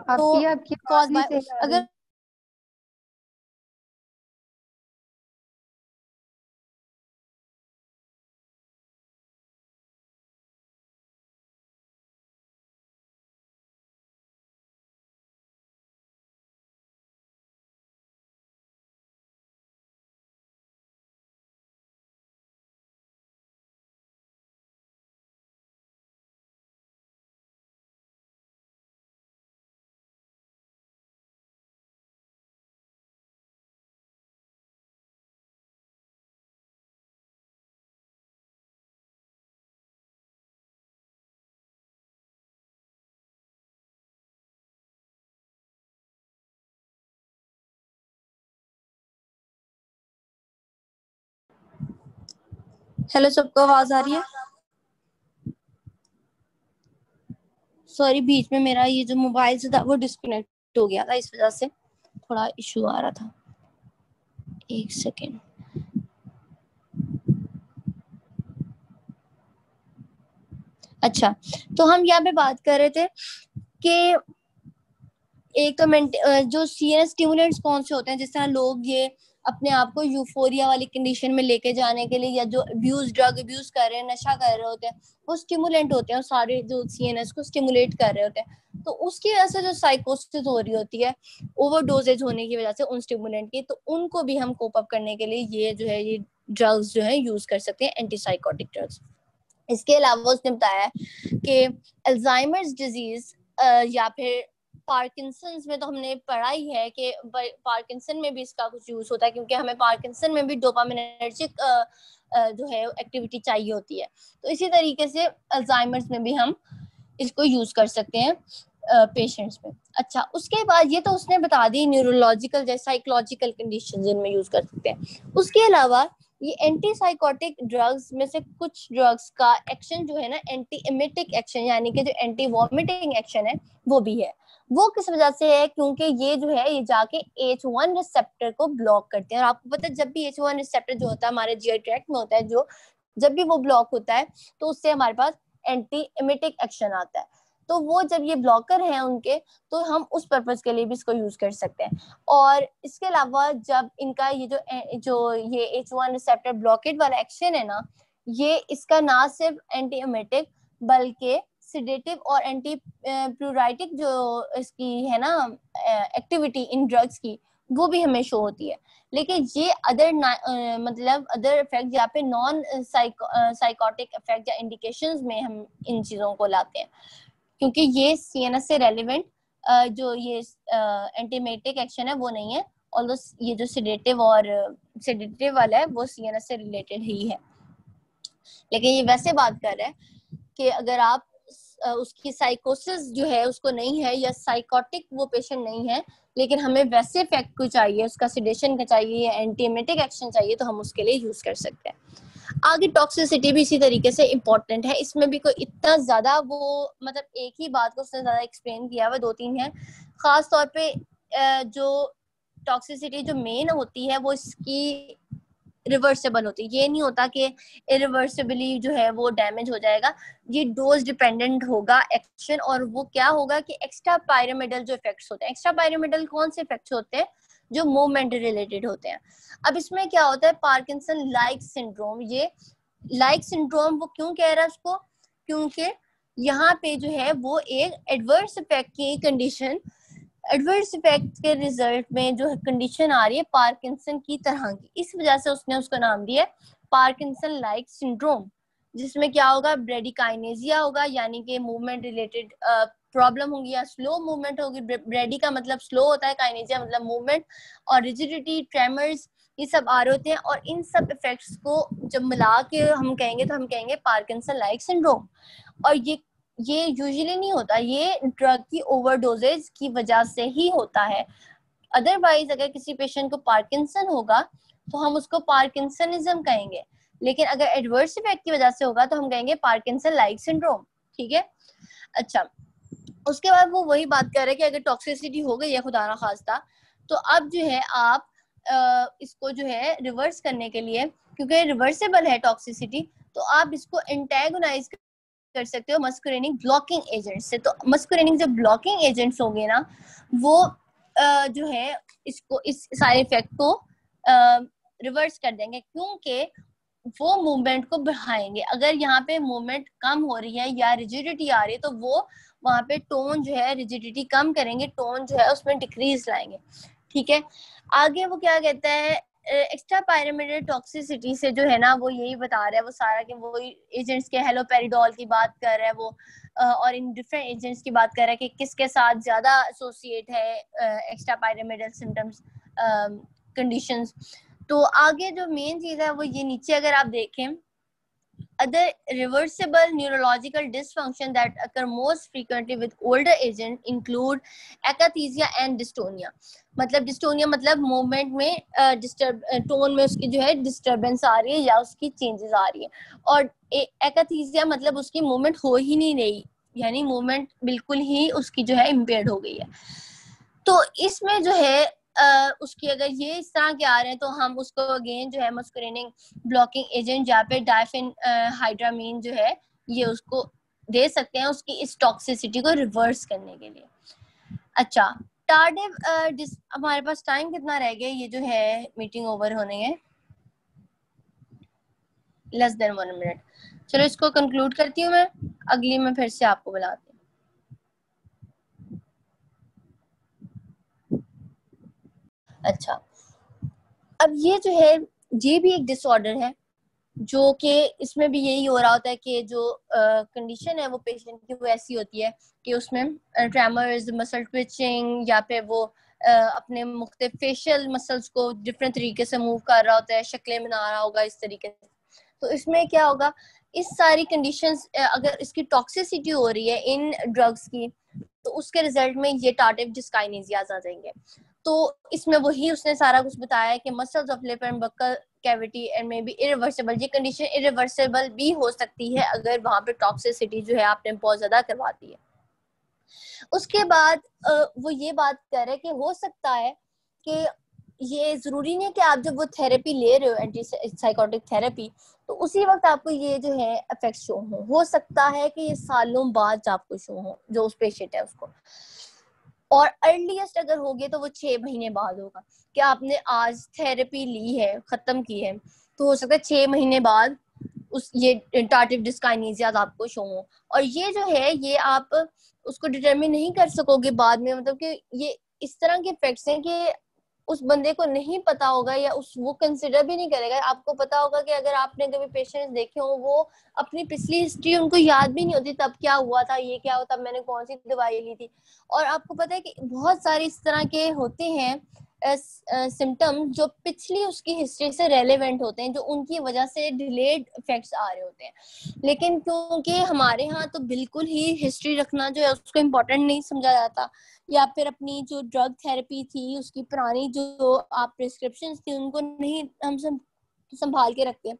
आपकी आवाज कॉज नहीं बाय सही आ अगर रही। हेलो, सबको आवाज आ रही है? सॉरी, बीच में मेरा ये जो मोबाइल से था वो डिस्कनेक्ट हो गया था, इस वजह से थोड़ा इशू आ रहा था। एक सेकेंड। अच्छा, तो हम यहाँ पे बात कर रहे थे कि एक तो जो सीएनएस स्टिमुलेंट्स कौन से होते हैं, जिस तरह लोग ये अपने आप को यूफोरिया वाली कंडीशन में लेके जाने के लिए, या जो ड्रग अब्यूज कर रहे हैं, नशा कर रहे होते हैं, वो स्टिमुलेंट होते हैं, सारे जो सीएनएस को स्टिमुलेट कर रहे होते हैं। तो उसकी वजह से जो साइकोसिस हो रही होती है ओवरडोजेज होने की वजह से उन स्टिमुलेंट की, तो उनको भी हम कोप अप करने के लिए ये जो है ये ड्रग्स जो है यूज कर सकते हैं, एंटीसाइकोटिक ड्रग्स। इसके अलावा उसने बताया कि अल्जाइमर्स डिजीज या फिर पार्किंसंस में तो हमने पढ़ा ही है कि पार्किंसन में भी इसका कुछ यूज होता है, क्योंकि हमें पार्किंसन में भी डोपामिनर्जिक जो है एक्टिविटी चाहिए होती है। तो इसी तरीके से अल्जाइमर्स में भी हम इसको यूज कर सकते हैं पेशेंट्स में। अच्छा, उसके बाद ये तो उसने बता दी न्यूरोलॉजिकल या साइकोलॉजिकल कंडीशंस जिनमें यूज कर सकते हैं। उसके अलावा ये एंटीसाइकोटिक ड्रग्स में से कुछ ड्रग्स का एक्शन जो है ना, एंटी एमिटिक एक्शन, यानी कि जो एंटी वॉमिटिंग एक्शन है वो भी है। वो किस वजह से है? क्योंकि ये जो है ये जाके H1 रिसेप्टर को ब्लॉक करते हैं। और आपको पता है जब भी H1 रिसेप्टर जो होता है हमारे जीआई ट्रैक्ट में होता है, जो जब भी वो ब्लॉक होता है तो उससे हमारे पास एंटी एमिटिक एक्शन आता है। तो वो जब ये ब्लॉकर हैं उनके, तो हम उस पर्पस के लिए भी इसको यूज कर सकते हैं। और इसके अलावा जब इनका ये जो ये H1 रिसेप्टर ब्लॉकेट वाला एक्शन है ना, ये इसका ना सिर्फ एंटी एमिटिक बल्कि सिडेटिव और एंटी प्यूराइटिक जो इसकी है ना एक्टिविटी इन ड्रग्स की, वो भी हमें शो होती है। लेकिन ये मतलब अदर इफेक्ट या फिर नॉन साइकोटिक इफेक्ट या इंडिकेशंस में हम इन चीजों को लाते हैं, क्योंकि ये सीएनएस से रेलेवेंट जो ये एंटीमेटिक एक्शन है वो नहीं है। ऑल्दो ये जो सेडेटिव वाला है वो सीएनएस से रिलेटेड ही है। लेकिन ये वैसे बात कर रहा है कि अगर आप उसकी साइकोसिस जो है उसको नहीं है, या साइकोटिक वो पेशेंट नहीं है, लेकिन हमें वैसे इफेक्ट को चाहिए, उसका सिडेशन का चाहिए या एंटीएमेटिक एक्शन चाहिए, तो हम उसके लिए यूज कर सकते हैं। आगे टॉक्सिसिटी भी इसी तरीके से इम्पोर्टेंट है। इसमें भी कोई इतना ज्यादा वो मतलब एक ही बात को उसने ज्यादा एक्सप्लेन किया हुआ, दो तीन है। खास तौर पे जो टॉक्सिसिटी जो मेन होती है वो इसकी रिवर्सेबल होती है। ये नहीं होता कि इरिवर्सिबली जो है वो डैमेज हो जाएगा। ये डोज डिपेंडेंट होगा एक्शन, और वो क्या होगा कि एक्स्ट्रा पायरामिडल जो इफेक्ट्स होते हैं। एक्स्ट्रा पायरामिडल कौन से इफेक्ट्स होते हैं? जो मूवमेंट रिलेटेड होते हैं। अब इसमें क्या होता है, पार्किंसन लाइक सिंड्रोम। ये लाइक सिंड्रोम वो क्यों कह रहा है उसको? क्योंकि यहाँ पे जो है वो एक एडवर्स इफेक्ट की कंडीशन, एडवर्स इफेक्ट के रिजल्ट में जो कंडीशन आ रही है पार्किंसन की तरह की, इस वजह से उसने उसका नाम दिया पार्किंसन लाइक सिंड्रोम। जिसमें क्या होगा, ब्रेडिकाइनेजिया होगा, यानी कि मूवमेंट रिलेटेड प्रॉब्लम होगी या स्लो मूवमेंट होगी। ब्रेडी का मतलब स्लो होता है, काइनेजिया मतलब मूवमेंट, और रिजिडिटी, ट्रेमर्स, ये सब आ रहे होते हैं। और इन सब इफेक्ट्स को जब मिला के हम कहेंगे तो हम कहेंगे पार्किंसन लाइक सिंड्रोम। और ये यूजुअली नहीं होता, ये ड्रग की ओवरडोजेज की वजह से ही होता है। अदरवाइज अगर किसी पेशेंट को पार्किंसन होगा तो हम उसको पार्किंसनिज्म कहेंगे, लेकिन अगर एडवर्स इफेक्ट की वजह से होगा तो हम कहेंगे पार्किंसन लाइक सिंड्रोम। ठीक है। अच्छा, उसके बाद वो वही बात कर रहे हैं कि अगर टॉक्सिसिटी हो गई है खुदा ना खास्ता, तो अब जो है आप इसको जो है रिवर्स करने के लिए, क्योंकि रिवर्सेबल है टॉक्सिसिटी, तो आप इसको एंटेगोनाइज कर सकते हो मस्कुरेनिक ब्लॉकिंग एजेंट से। तो मस्कुरेनिक जो ब्लॉकिंग एजेंट्स होंगे ना, वो जो है इसको, इस सारे इफेक्ट को रिवर्स कर देंगे, क्योंकि वो मूवमेंट को बढ़ाएंगे। अगर यहाँ पे मूवमेंट कम हो रही है या रिजिडिटी आ रही है, तो वो वहां पे टोन जो है रिजिडिटी कम करेंगे, टोन जो है उसमें डिक्रीज लाएंगे। ठीक है। आगे वो क्या कहता है, एक्स्ट्रा पायरामिडल टॉक्सिसिटी से जो है ना वो यही बता रहा है वो सारा, कि वो एजेंट्स के हेलोपेरिडोल की बात कर रहा है वो, और इन डिफरेंट एजेंट्स की बात कर रहा है कि किसके साथ ज्यादा एसोसिएट है एक्स्ट्रा पायरामिडल सिम्टम्स कंडीशंस। तो आगे जो मेन चीज है वो ये नीचे अगर आप देखें, other reversible neurological dysfunction that occur most frequently with older agents include akathisia and dystonia। मतलब डिस्टोनिया मतलब मूवमेंट में डिस्टर्ब, टोन में उसकी जो है डिस्टर्बेंस आ रही है या उसकी चेंजेस आ रही है। और एकाथीसिया मतलब उसकी मूवमेंट हो ही नहीं रही, यानी मूवमेंट बिल्कुल ही उसकी जो है इम्पेयर्ड हो गई है। तो इसमें जो है उसकी अगर ये इस तरह के आ रहे हैं तो हम उसको अगेन जो है मस्कुरेनिक ब्लॉकिंग एजेंट या फिर डायफेन हाइड्रामीन जो है ये उसको दे सकते हैं उसकी इस टॉक्सिसिटी को रिवर्स करने के लिए। अच्छा, टार्डिव हमारे पास टाइम कितना रह गया, ये जो है मीटिंग ओवर होने है, लेस देन 1 मिनट। चलो इसको कंक्लूड करती हूँ मैं, अगली में फिर से आपको बुलाती हूँ। अच्छा, अब ये जो है ये भी एक डिसऑर्डर है, जो कि इसमें भी यही हो रहा होता है कि जो कंडीशन है वो पेशेंट की वो ऐसी होती है कि उसमें ट्रेमर्स, मसल ट्विचिंग, या फिर वो अपने मुख्तलिफ फेशियल मसल्स को डिफरेंट तरीके से मूव कर रहा होता है, शक्लें बना रहा होगा इस तरीके से। तो इसमें क्या होगा, इस सारी कंडीशंस अगर इसकी टॉक्सिसिटी हो रही है इन ड्रग्स की, तो उसके रिजल्ट में ये टार्डिव डिस्काइनेसियाज आ जाएंगे। तो इसमें वही उसने सारा कुछ बताया है कि muscles of lip and buccal cavity and may be irreversible, ये कंडीशन इरिवर्सिबल भी हो सकती है अगर वहां पे टॉक्सिसिटी जो है आपने बहुत ज्यादा करवा दी है। उसके बाद वो ये बात कर रहे हैं कि हो सकता है कि ये जरूरी नहीं है कि आप जब वो थेरेपी ले रहे हो, एंटी साइकोटिक थेरेपी, तो उसी वक्त आपको ये जो है इफेक्ट शो हो सकता है कि ये सालों बाद आपको शो हो, जो उस पेशेंट है उसको, और अर्लीस्ट अगर होगे तो वो 6 महीने बाद होगा कि आपने आज थेरेपी ली है, खत्म की है, तो हो सकता है 6 महीने बाद उस ये टार्डिव डिस्काइनेसिया आपको शो हो। और ये जो है ये आप उसको डिटरमिन नहीं कर सकोगे बाद में, मतलब कि ये इस तरह के इफेक्ट्स हैं कि उस बंदे को नहीं पता होगा या उस वो कंसिडर भी नहीं करेगा। आपको पता होगा कि अगर आपने कभी पेशेंट्स देखे हो, वो अपनी पिछली हिस्ट्री उनको याद भी नहीं होती, तब क्या हुआ था, ये क्या हुआ, तब मैंने कौन सी दवाई ली थी। और आपको पता है कि बहुत सारे इस तरह के होते हैं सिम्टम जो पिछली उसकी हिस्ट्री से रेलेवेंट होते हैं, जो उनकी वजह से डिलेड इफेक्ट्स आ रहे होते हैं। लेकिन क्योंकि हमारे यहाँ तो बिल्कुल ही हिस्ट्री रखना जो है उसको इम्पोर्टेंट नहीं समझा जाता, या फिर अपनी जो ड्रग थेरेपी थी उसकी पुरानी जो आप प्रिस्क्रिप्शन थी उनको नहीं हम संभाल के रखते हैं।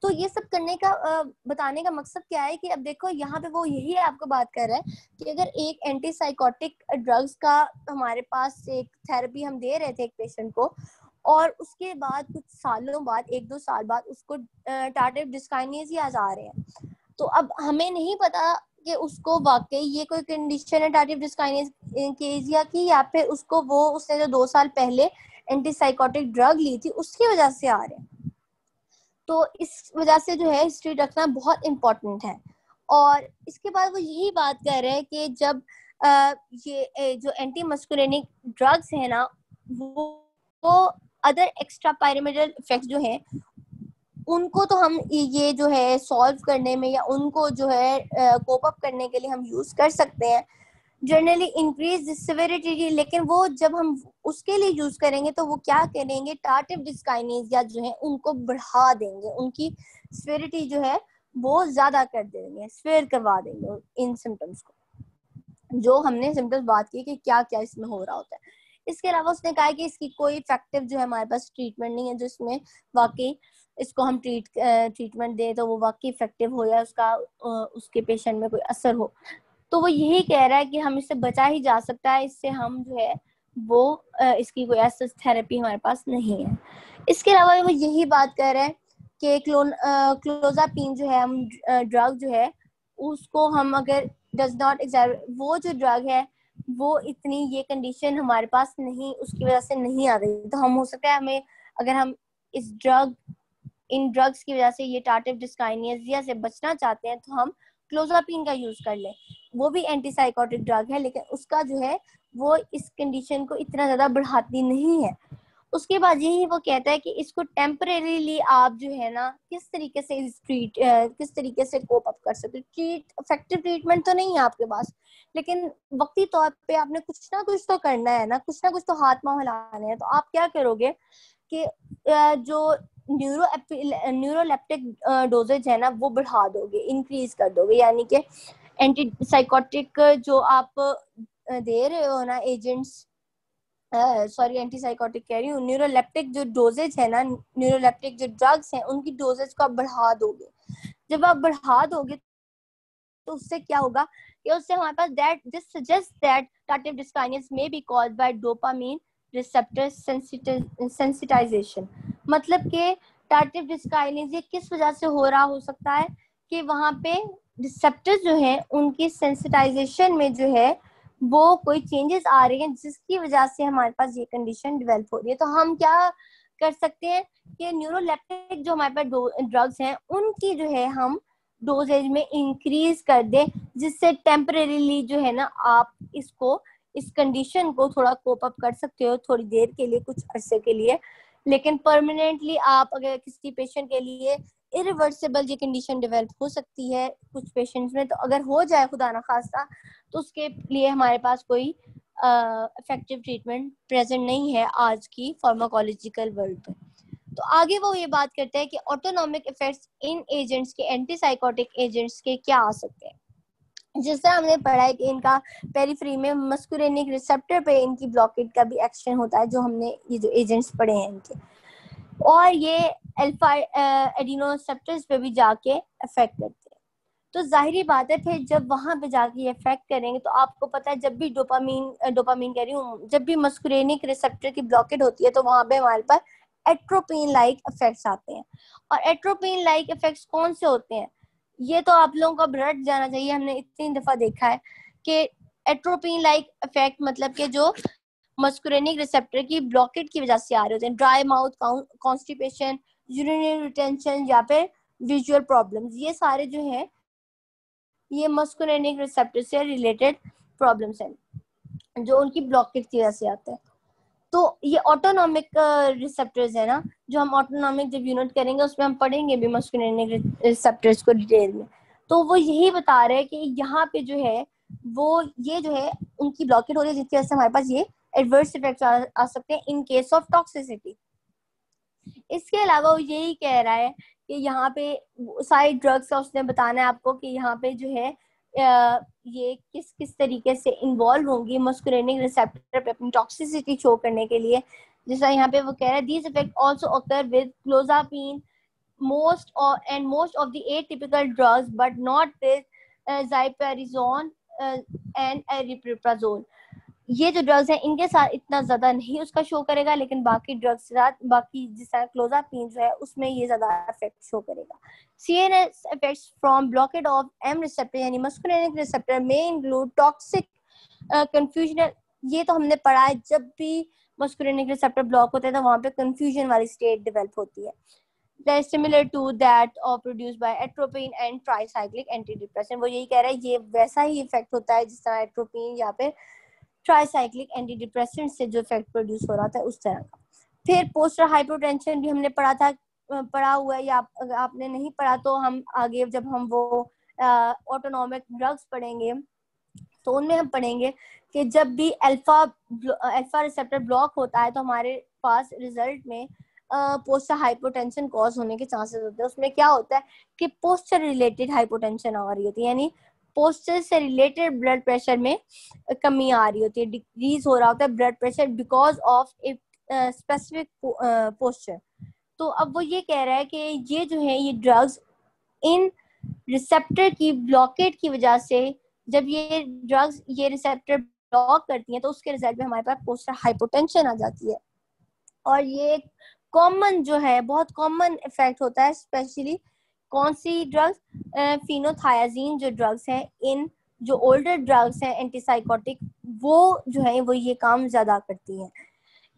तो ये सब करने का बताने का मकसद क्या है कि अब देखो यहाँ पे वो यही आपको बात कर रहा है कि अगर एक एंटी साइकोटिक ड्रग्स का हमारे पास एक थेरेपी हम दे रहे थे एक पेशेंट को, और उसके बाद कुछ सालों बाद, 1-2 साल बाद उसको टार्डिव डिस्काइनेसिया आ रहे हैं, तो अब हमें नहीं पता कि उसको वाकई ये कोई कंडीशन है टार्डिव डिस्काइनेसिया की, या फिर उसको वो उसने जो 2 साल पहले एंटी साइकोटिक ड्रग ली थी उसकी वजह से आ रहे हैं। तो इस वजह से जो है हिस्ट्री रखना बहुत इम्पोर्टेंट है। और इसके बाद वो यही बात कर रहे हैं कि जब ये जो एंटी मस्कुलिनिक ड्रग्स है ना, वो अदर एक्स्ट्रा पायरामिडल इफेक्ट्स जो हैं उनको तो हम ये जो है सॉल्व करने में या उनको जो है कोप अप करने के लिए हम यूज कर सकते हैं, जनरली इंक्रीज सिविरिटी। लेकिन वो जब हम उसके लिए यूज करेंगे तो वो क्या करेंगे, टार्डिव डिस्काइनेसिया जो है उनको बढ़ा देंगे, उनकी सिविरिटी जो है वो ज्यादा कर देंगे, स्वेयर करवा देंगे इन सिम्टम्स को, जो हमने सिम्टम्स बात की कि क्या क्या इसमें हो रहा होता है। इसके अलावा उसने कहा कि इसकी कोई इफेक्टिव जो है हमारे पास ट्रीटमेंट नहीं है, जो इसमें वाकई इसको हम ट्रीटमेंट दे तो वो वाकई इफेक्टिव हो या उसका उसके पेशेंट में कोई असर हो। तो वो यही कह रहा है कि हम इससे बचा ही जा सकता है, इससे हम जो है वो इसकी कोई ऐसी थेरेपी हमारे पास नहीं है। इसके अलावा वो यही बात कर रहे हैं कि क्लोजापिन जो है हम ड्रग जो है उसको हम अगर डज नॉट वो जो ड्रग है वो इतनी ये कंडीशन हमारे पास नहीं, उसकी वजह से नहीं आ रही, तो हम हो सकता है हमें अगर हम इस इन ड्रग्स की वजह से ये टार्डिव डिस्काइनेसिया से बचना चाहते हैं तो हम क्लोजापिन का यूज कर लें। वो भी एंटीसाइकोटिक ड्रग है, लेकिन उसका जो है वो इस कंडीशन को इतना ज्यादा बढ़ाती नहीं है। उसके बाद यही वो कहता है कि इसको टेम्परेरीली आप जो है ना किस तरीके से किस तरीके से कोप अप कर सकते हो। इफेक्टिव ट्रीटमेंट तो नहीं है आपके पास, लेकिन वक्ती तौर पे आपने कुछ ना कुछ तो करना है ना, कुछ ना कुछ तो हाथ पांव हिलाने हैं। तो आप क्या करोगे कि जो न्यूरोलेप्टिक डोजेज है ना वो बढ़ा दोगे, इंक्रीज कर दोगे, यानी कि एंटी साइकोटिक जो आप दे रहे हो ना एजेंट्स, सॉरी एंटी साइकोटिक कह रही हूँ, न्यूरोलेप्टिक जो डोजेज है ना, न्यूरोलेप्टिक जो ड्रग्स हैं उनकी डोजेज को आप बढ़ा दोगे। जब आप बढ़ा दोगे तो उससे क्या होगा कि उससे हमारे पास that this suggest that tardive dyskinesia may be caused by dopamine receptor sensitization. मतलब कि टार्डिव डिस्काइनेसिस किस वजह से हो रहा हो सकता है कि वहां पे रिसेप्टर्स जो हैं उनकी सेंसिटाइजेशन में जो है वो कोई चेंजेस आ रही हैं जिसकी वजह से हमारे पास ये कंडीशन डेवलप हो रही है। तो हम क्या कर सकते हैं कि न्यूरोलेप्टिक जो हमारे पास ड्रग्स हैं उनकी जो है हम डोजेज में इंक्रीज कर दें, जिससे टेम्परेरीली जो है ना आप इसको इस कंडीशन को थोड़ा कोप अप कर सकते हो थोड़ी देर के लिए, कुछ अरसे के लिए। लेकिन परमानेंटली आप अगर किसी पेशेंट के लिए इरिवर्सिबल ये कंडीशन डेवलप हो सकती है कुछ पेशेंट्स में, तो अगर हो जाए खुदा ना खास्ता तो उसके लिए हमारे पास कोई इफेक्टिव ट्रीटमेंट प्रेजेंट नहीं है आज की फार्माकोलॉजिकल वर्ल्ड में। तो आगे वो ये बात करते हैं कि ऑटोनॉमिक इफेक्ट्स इन एजेंट्स के, एंटीसाइकोटिक एजेंट्स के क्या आ सकते हैं। जैसे हमने पढ़ा है कि इनका पेरिफेरी में मस्कुरेनिक रिसेप्टर पे इनकी ब्लॉकेट का भी एक्शन होता है, जो हमने ये जो एजेंट्स पढ़े हैं इनके, और ये अल्फा एडिनोसेप्टर्स पे भी जाके अफेक्ट करते हैं। तो जाहिर बात है फिर जब वहां पे जाके ये अफेक्ट करेंगे तो आपको पता है जब भी डोपामीन कह रही हूँ, जब भी मस्कुरेनिक रिसेप्टर की ब्लॉकेट होती है तो वहां पे हमारे पास एट्रोपिन लाइक इफेक्ट्स आते हैं। और एट्रोपिन लाइक इफेक्ट्स कौन से होते हैं, ये तो आप लोगों को रट जाना चाहिए, हमने इतनी दफा देखा है कि एट्रोपिन लाइक इफेक्ट मतलब कि जो मस्कुरेनिक रिसेप्टर की ब्लॉकेट की वजह से आ रहे होते हैं, dry mouth, constipation, urinary retention या फिर विजुअल प्रॉब्लम्स, ये सारे जो है ये मस्कुरेनिक रिसेप्टर से रिलेटेड प्रॉब्लम्स हैं जो उनकी ब्लॉकेट की वजह से आते हैं। तो ये ऑटोनॉमिक रिसेप्टर्स है ना, जो हम ऑटोनॉमिक जब यूनिट करेंगे उसमें हम पढ़ेंगे भी मस्कुलिनिक रिसेप्टर्स को डिटेल में। तो वो यही बता रहे हैं कि यहाँ पे जो है वो ये जो है उनकी ब्लॉकेट हो रही है जिसकी वजह से हमारे पास ये एडवर्स इफेक्ट्स आ सकते हैं इन केस ऑफ टॉक्सिसिटी। इसके अलावा वो यही कह रहा है कि यहाँ पे साइड ड्रग्स का उसने बताना है आपको कि यहाँ पे जो है ये किस किस तरीके से इन्वॉल्व होंगी मस्कुलिनिक रिसेप्टर पे अपनी टॉक्सिसिटी शो करने के लिए। जैसा यहाँ पे वो कह रहा है, these effect also occur with clozapine most of the atypical drugs but not with zyperazone and aripiprazole। ये जो ड्रग्स हैं इनके साथ इतना ज्यादा नहीं उसका शो करेगा, लेकिन बाकी ड्रग्स साथ बाकी जिस तरह क्लोजापिन जो है उसमें ये ज्यादा इफेक्ट शो करेगा। CNS effects from blockade of M receptor यानी muscarinic receptor may include toxic confusion। ये तो हमने पढ़ा है, जब भी muscarinic receptor ब्लॉक होता है तो वहां पे confusion वाली स्टेट डेवलप होती है। That is similar to that of produced by atropine and tricyclic antidepressant। वो यही कह रहा है ये वैसा ही इफेक्ट होता है जिस तरह एट्रोपिन या फिर ट्राईसाइक्लिक एंटीडिप्रेसेंट से जो इफेक्ट प्रोड्यूस हो रहा था उस तरह का। फिर पोस्टर हाइपोटेंशन भी हमने पढ़ा हुआ है, या आपने नहीं पढ़ा तो हम आगे जब हम वो ऑटोनॉमिक ड्रग्स पढ़ेंगे तो उनमें हम पढ़ेंगे कि जब भी अल्फा रिसेप्टर ब्लॉक होता है तो हमारे पास रिजल्ट में पोस्टर हाइपोटेंशन कॉज होने के चांसेस होते हैं। उसमें क्या होता है कि पोस्टर रिलेटेड हाइपोटेंशन आ रही होती है, यानी पोस्टर से रिलेटेड ब्लड प्रेशर में कमी आ रही होती है, डिक्रीज हो रहा होता है blood pressure because of a specific poster. तो अब वो ये कह रहा है कि ये जो है ये ड्रग्स इन रिसेप्टर की ब्लॉकेट की वजह से, जब ये ड्रग्स ये रिसेप्टर ब्लॉक करती हैं तो उसके रिजल्ट में हमारे पास पोस्टर हाइपोटेंशन आ जाती है। और ये कॉमन जो है बहुत कॉमन इफेक्ट होता है, स्पेशली कौन सी ड्रग्स, फिनोथायाजीन जो ड्रग्स हैं, इन जो ओल्डर ड्रग्स हैं एंटीसाइकोटिक वो जो है वो ये काम ज्यादा करती हैं।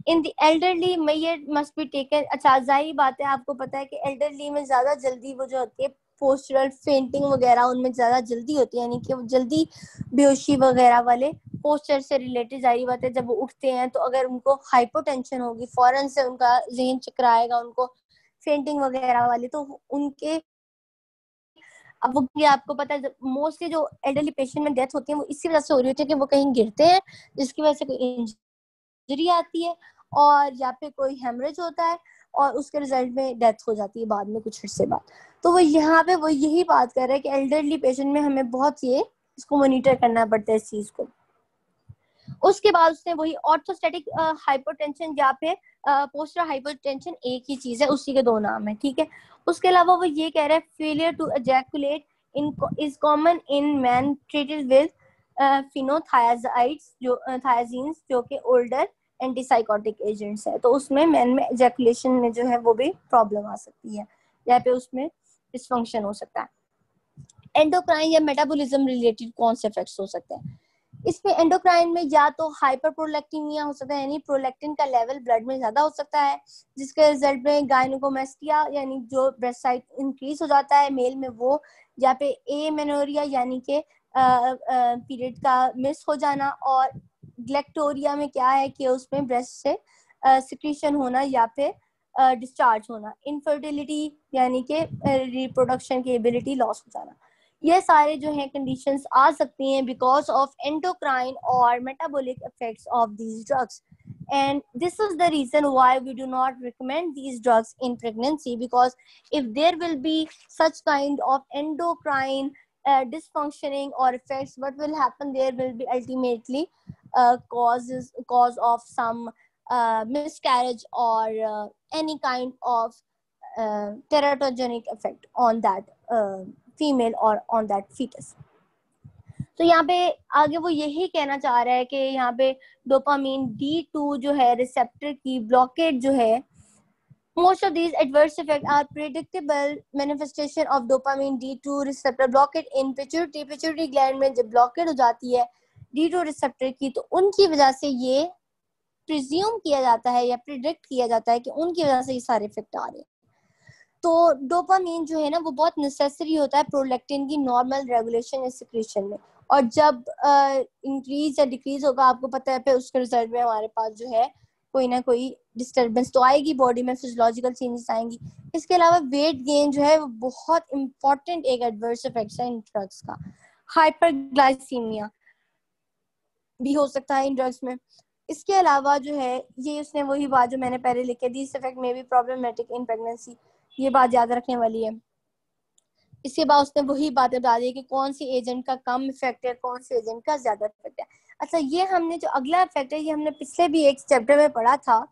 In the elderly measure must be taken. अच्छा जाहिर बात है आपको पता है कि एल्डरली में ज्यादा जल्दी वो जो होती है पोस्चरल फेंटिंग वगैरह उनमें ज्यादा जल्दी होती है, यानी कि वो जल्दी बेहोशी वगैरह वाले पोस्चर से रिलेटेड जाहिर बात है जब वो उठते हैं तो अगर उनको हाइपोटेंशन होगी फौरन से उनका जहन चकराएगा, उनको फेंटिंग वगैरह वाली, तो उनके अब वो ये आपको पता है मोस्टली जो एल्डरली पेशेंट में डेथ होती है वो इसी वजह से हो रही होती है कि वो कहीं गिरते हैं जिसकी वजह से कोई इंजरी आती है और या फिर कोई हेमरेज होता है और उसके रिजल्ट में डेथ हो जाती है बाद में कुछ अर्से बाद। तो वो यहाँ पे वो यही बात कर रहे हैं कि एल्डरली पेशेंट में हमें बहुत ये इसको मॉनिटर करना पड़ता है इस चीज को। उसके बाद उसने वही ऑर्थोस्टैटिक हाइपरटेंशन या फिर पोस्टर हाइपरटेंशन एक ही चीज है, उसी के दो नाम है, ठीक है। उसके अलावा वो ये कह रहे हैं failure to ejaculate in is common in man treated with phenothiazides जो थायाजीन्स जो कि ओल्डर एंटीसाइकोटिक एजेंट्स है, तो उसमें मैन में एजैकुलेशन में जो है वो भी प्रॉब्लम आ सकती है या फिर उसमें डिसफंक्शन हो सकता है। एंडोक्राइन या मेटाबॉलिज्म रिलेटेड कौन से इफेक्ट्स हो सकते हैं? इसमें एंडोक्राइन में या तो हाइपरप्रोलैक्टिनिया हो सकता है, यानी प्रोलैक्टिन का लेवल ब्लड में ज्यादा हो सकता है, जिसके रिजल्ट में गायनेकोमेस्टिया यानी जो ब्रेस्ट साइज इंक्रीज हो जाता है मेल में वो, या पे एमेनोरिया यानी कि पीरियड का मिस हो जाना, और ग्लेक्टोरिया में क्या है कि उसमें ब्रेस्ट से सिक्रीशन होना या फिर डिस्चार्ज होना, इनफर्टिलिटी यानी कि रिप्रोडक्शन की एबिलिटी लॉस हो जाना। ये सारे जो है कंडीशंस आ सकती हैं बिकॉज ऑफ एंडोक्राइन और metabolic effects of these drugs, and this is the reason why we do not recommend these drugs in pregnancy, because if there will be such kind of endocrine dysfunctioning or effects, what will happen, there will be ultimately cause of some miscarriage or any kind of teratogenic effect on that female or on that fetus. तो यहाँ पे आगे वो यही कहना चाह रहा है कि यहाँ पे डोपामीन D2 जो है रिसेप्टर की ब्लॉकेट जो है, most of these adverse effects are predictable manifestation of dopamine D2 receptor blockade in pituitary gland में जब ब्लॉकेट हो जाती है D2 रिसेप्टर की, तो उनकी वजह से ये प्रिज्यूम किया जाता है या प्रिडिक्ट किया जाता है कि उनकी वजह से ये सारे इफेक्ट आ रहे हैं। तो डोपामीन जो है ना वो बहुत नेसेसरी होता है प्रोलैक्टिन की नॉर्मल रेगुलेशन या सिक्रीशन में, और जब इंक्रीज या डिक्रीज होगा आपको पता है फिर उसके रिजल्ट में हमारे पास जो है कोई ना कोई डिस्टर्बेंस तो आएगी, बॉडी में फिजियोलॉजिकल चेंजेस आएंगी। इसके अलावा वेट गेन जो है वो बहुत इंपॉर्टेंट एक एडवर्स इफेक्ट है इन ड्रग्स का। हाइपरग्लाइसीमिया भी हो सकता है इन ड्रग्स में। इसके अलावा जो है ये उसने वही बात जो मैंने पहले लिखी, दिस इफेक्ट में भी प्रॉब्लमेटिक इन प्रेगनेंसी, ये बात याद रखने वाली है। इसके बाद उसने वही बातें बता दी कि कौन सी एजेंट का कम इफेक्ट है, कौन सी एजेंट का ज्यादा इफेक्ट है। अच्छा, ये हमने जो अगला इफेक्ट है ये हमने पिछले भी एक चैप्टर में पढ़ा था,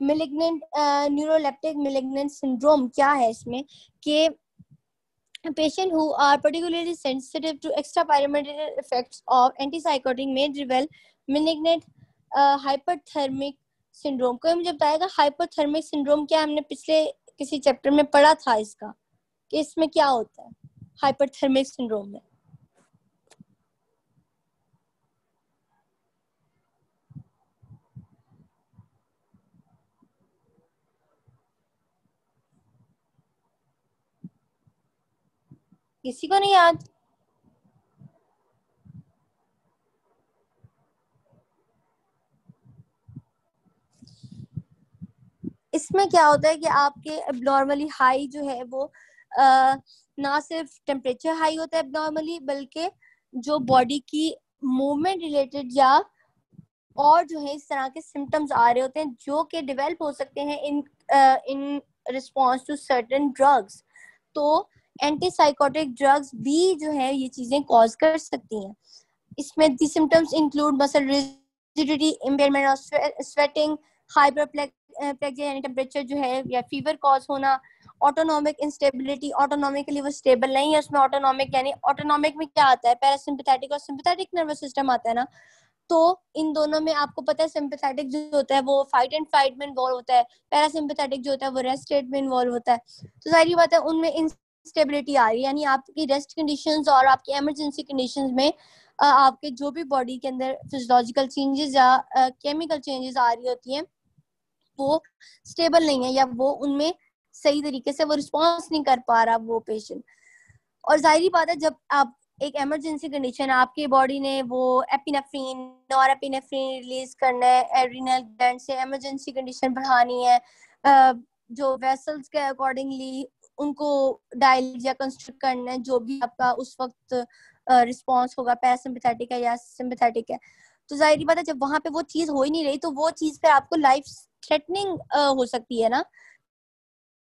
मिलिग्नेंट न्यूरोलेप्टिक मिलिग्नेंट सिंड्रोम। क्या है इसमें कि patient who are particularly sensitive to extrapyramidal effects of antipsychotic may develop malignant hyperthermic syndrome। कोई मुझे बताएगा हाइपोथर्मिक सिंड्रोम क्या? हमने पिछले किसी चैप्टर में पढ़ा था इसका कि इसमें क्या होता है हाइपरथर्मिक सिंड्रोम में। किसी को नहीं याद? इसमें क्या होता है कि आपके एब्नॉर्मली हाई जो है वो ना सिर्फ टेम्परेचर हाई होता है एब्नॉर्मली, बल्कि जो बॉडी की मूवमेंट रिलेटेड या और जो है इस तरह के सिम्टम्स आ रहे होते हैं जो कि डेवलप हो सकते हैं in response to certain drugs. तो एंटीसाइकोटिक ड्रग्स भी जो है ये चीजें कॉज कर सकती हैं। इसमें the symptoms include muscle rigidity, impairment of sweating, hyperplexia यानी टेम्परेचर जो है या फीवर कॉज होना, ऑटोनॉमिक इंस्टेबिलिटी, ऑटोनॉमिकली वो स्टेबल नहीं है। उसमें ऑटोनॉमिक यानी ऑटोनॉमिक में क्या आता है, पैरासिम्पैथेटिक और सिंपैथेटिक नर्वस सिस्टम आता है ना, तो इन दोनों में आपको पता है सिंपैथेटिक जो होता है वो फाइट एंड फाइट में इन्वॉल्व होता है, पैरासिम्पैथेटिक जो होता है वो रेस्ट स्टेट में इन्वॉल्व होता है। तो सारी बात है उनमें इंस्टेबिलिटी आ रही है, यानी आपकी रेस्ट कंडीशंस और आपकी इमरजेंसी कंडीशंस में आपके जो भी बॉडी के अंदर फिजियोलॉजिकल चेंजेस या केमिकल चेंजेस आ रही होती हैं वो स्टेबल नहीं है, या वो उनमें सही तरीके से वो रिस्पॉन्स नहीं कर पा रहा वो पेशेंट। और जाहिर बात है जब आप एक इमरजेंसी कंडीशन आपकी बॉडी ने वो एपिनेफ्रिन और एपिनेफ्रिन रिलीज करना है एड्रिनल ग्लैंड से, इमरजेंसी कंडीशन बढ़ानी है, जो वेसल्स के अकॉर्डिंगली उनको डायलेट या कंस्ट्रिक्ट करना है, जो भी आपका उस वक्त रिस्पॉन्स होगा पैरासिम्पैथेटिक है या सिम्पैथेटिक है। तो जाहिर बात है जब वहां पे वो चीज हो ही नहीं रही तो वो चीज फिर आपको लाइफ थ्रेटनिंग हो सकती है ना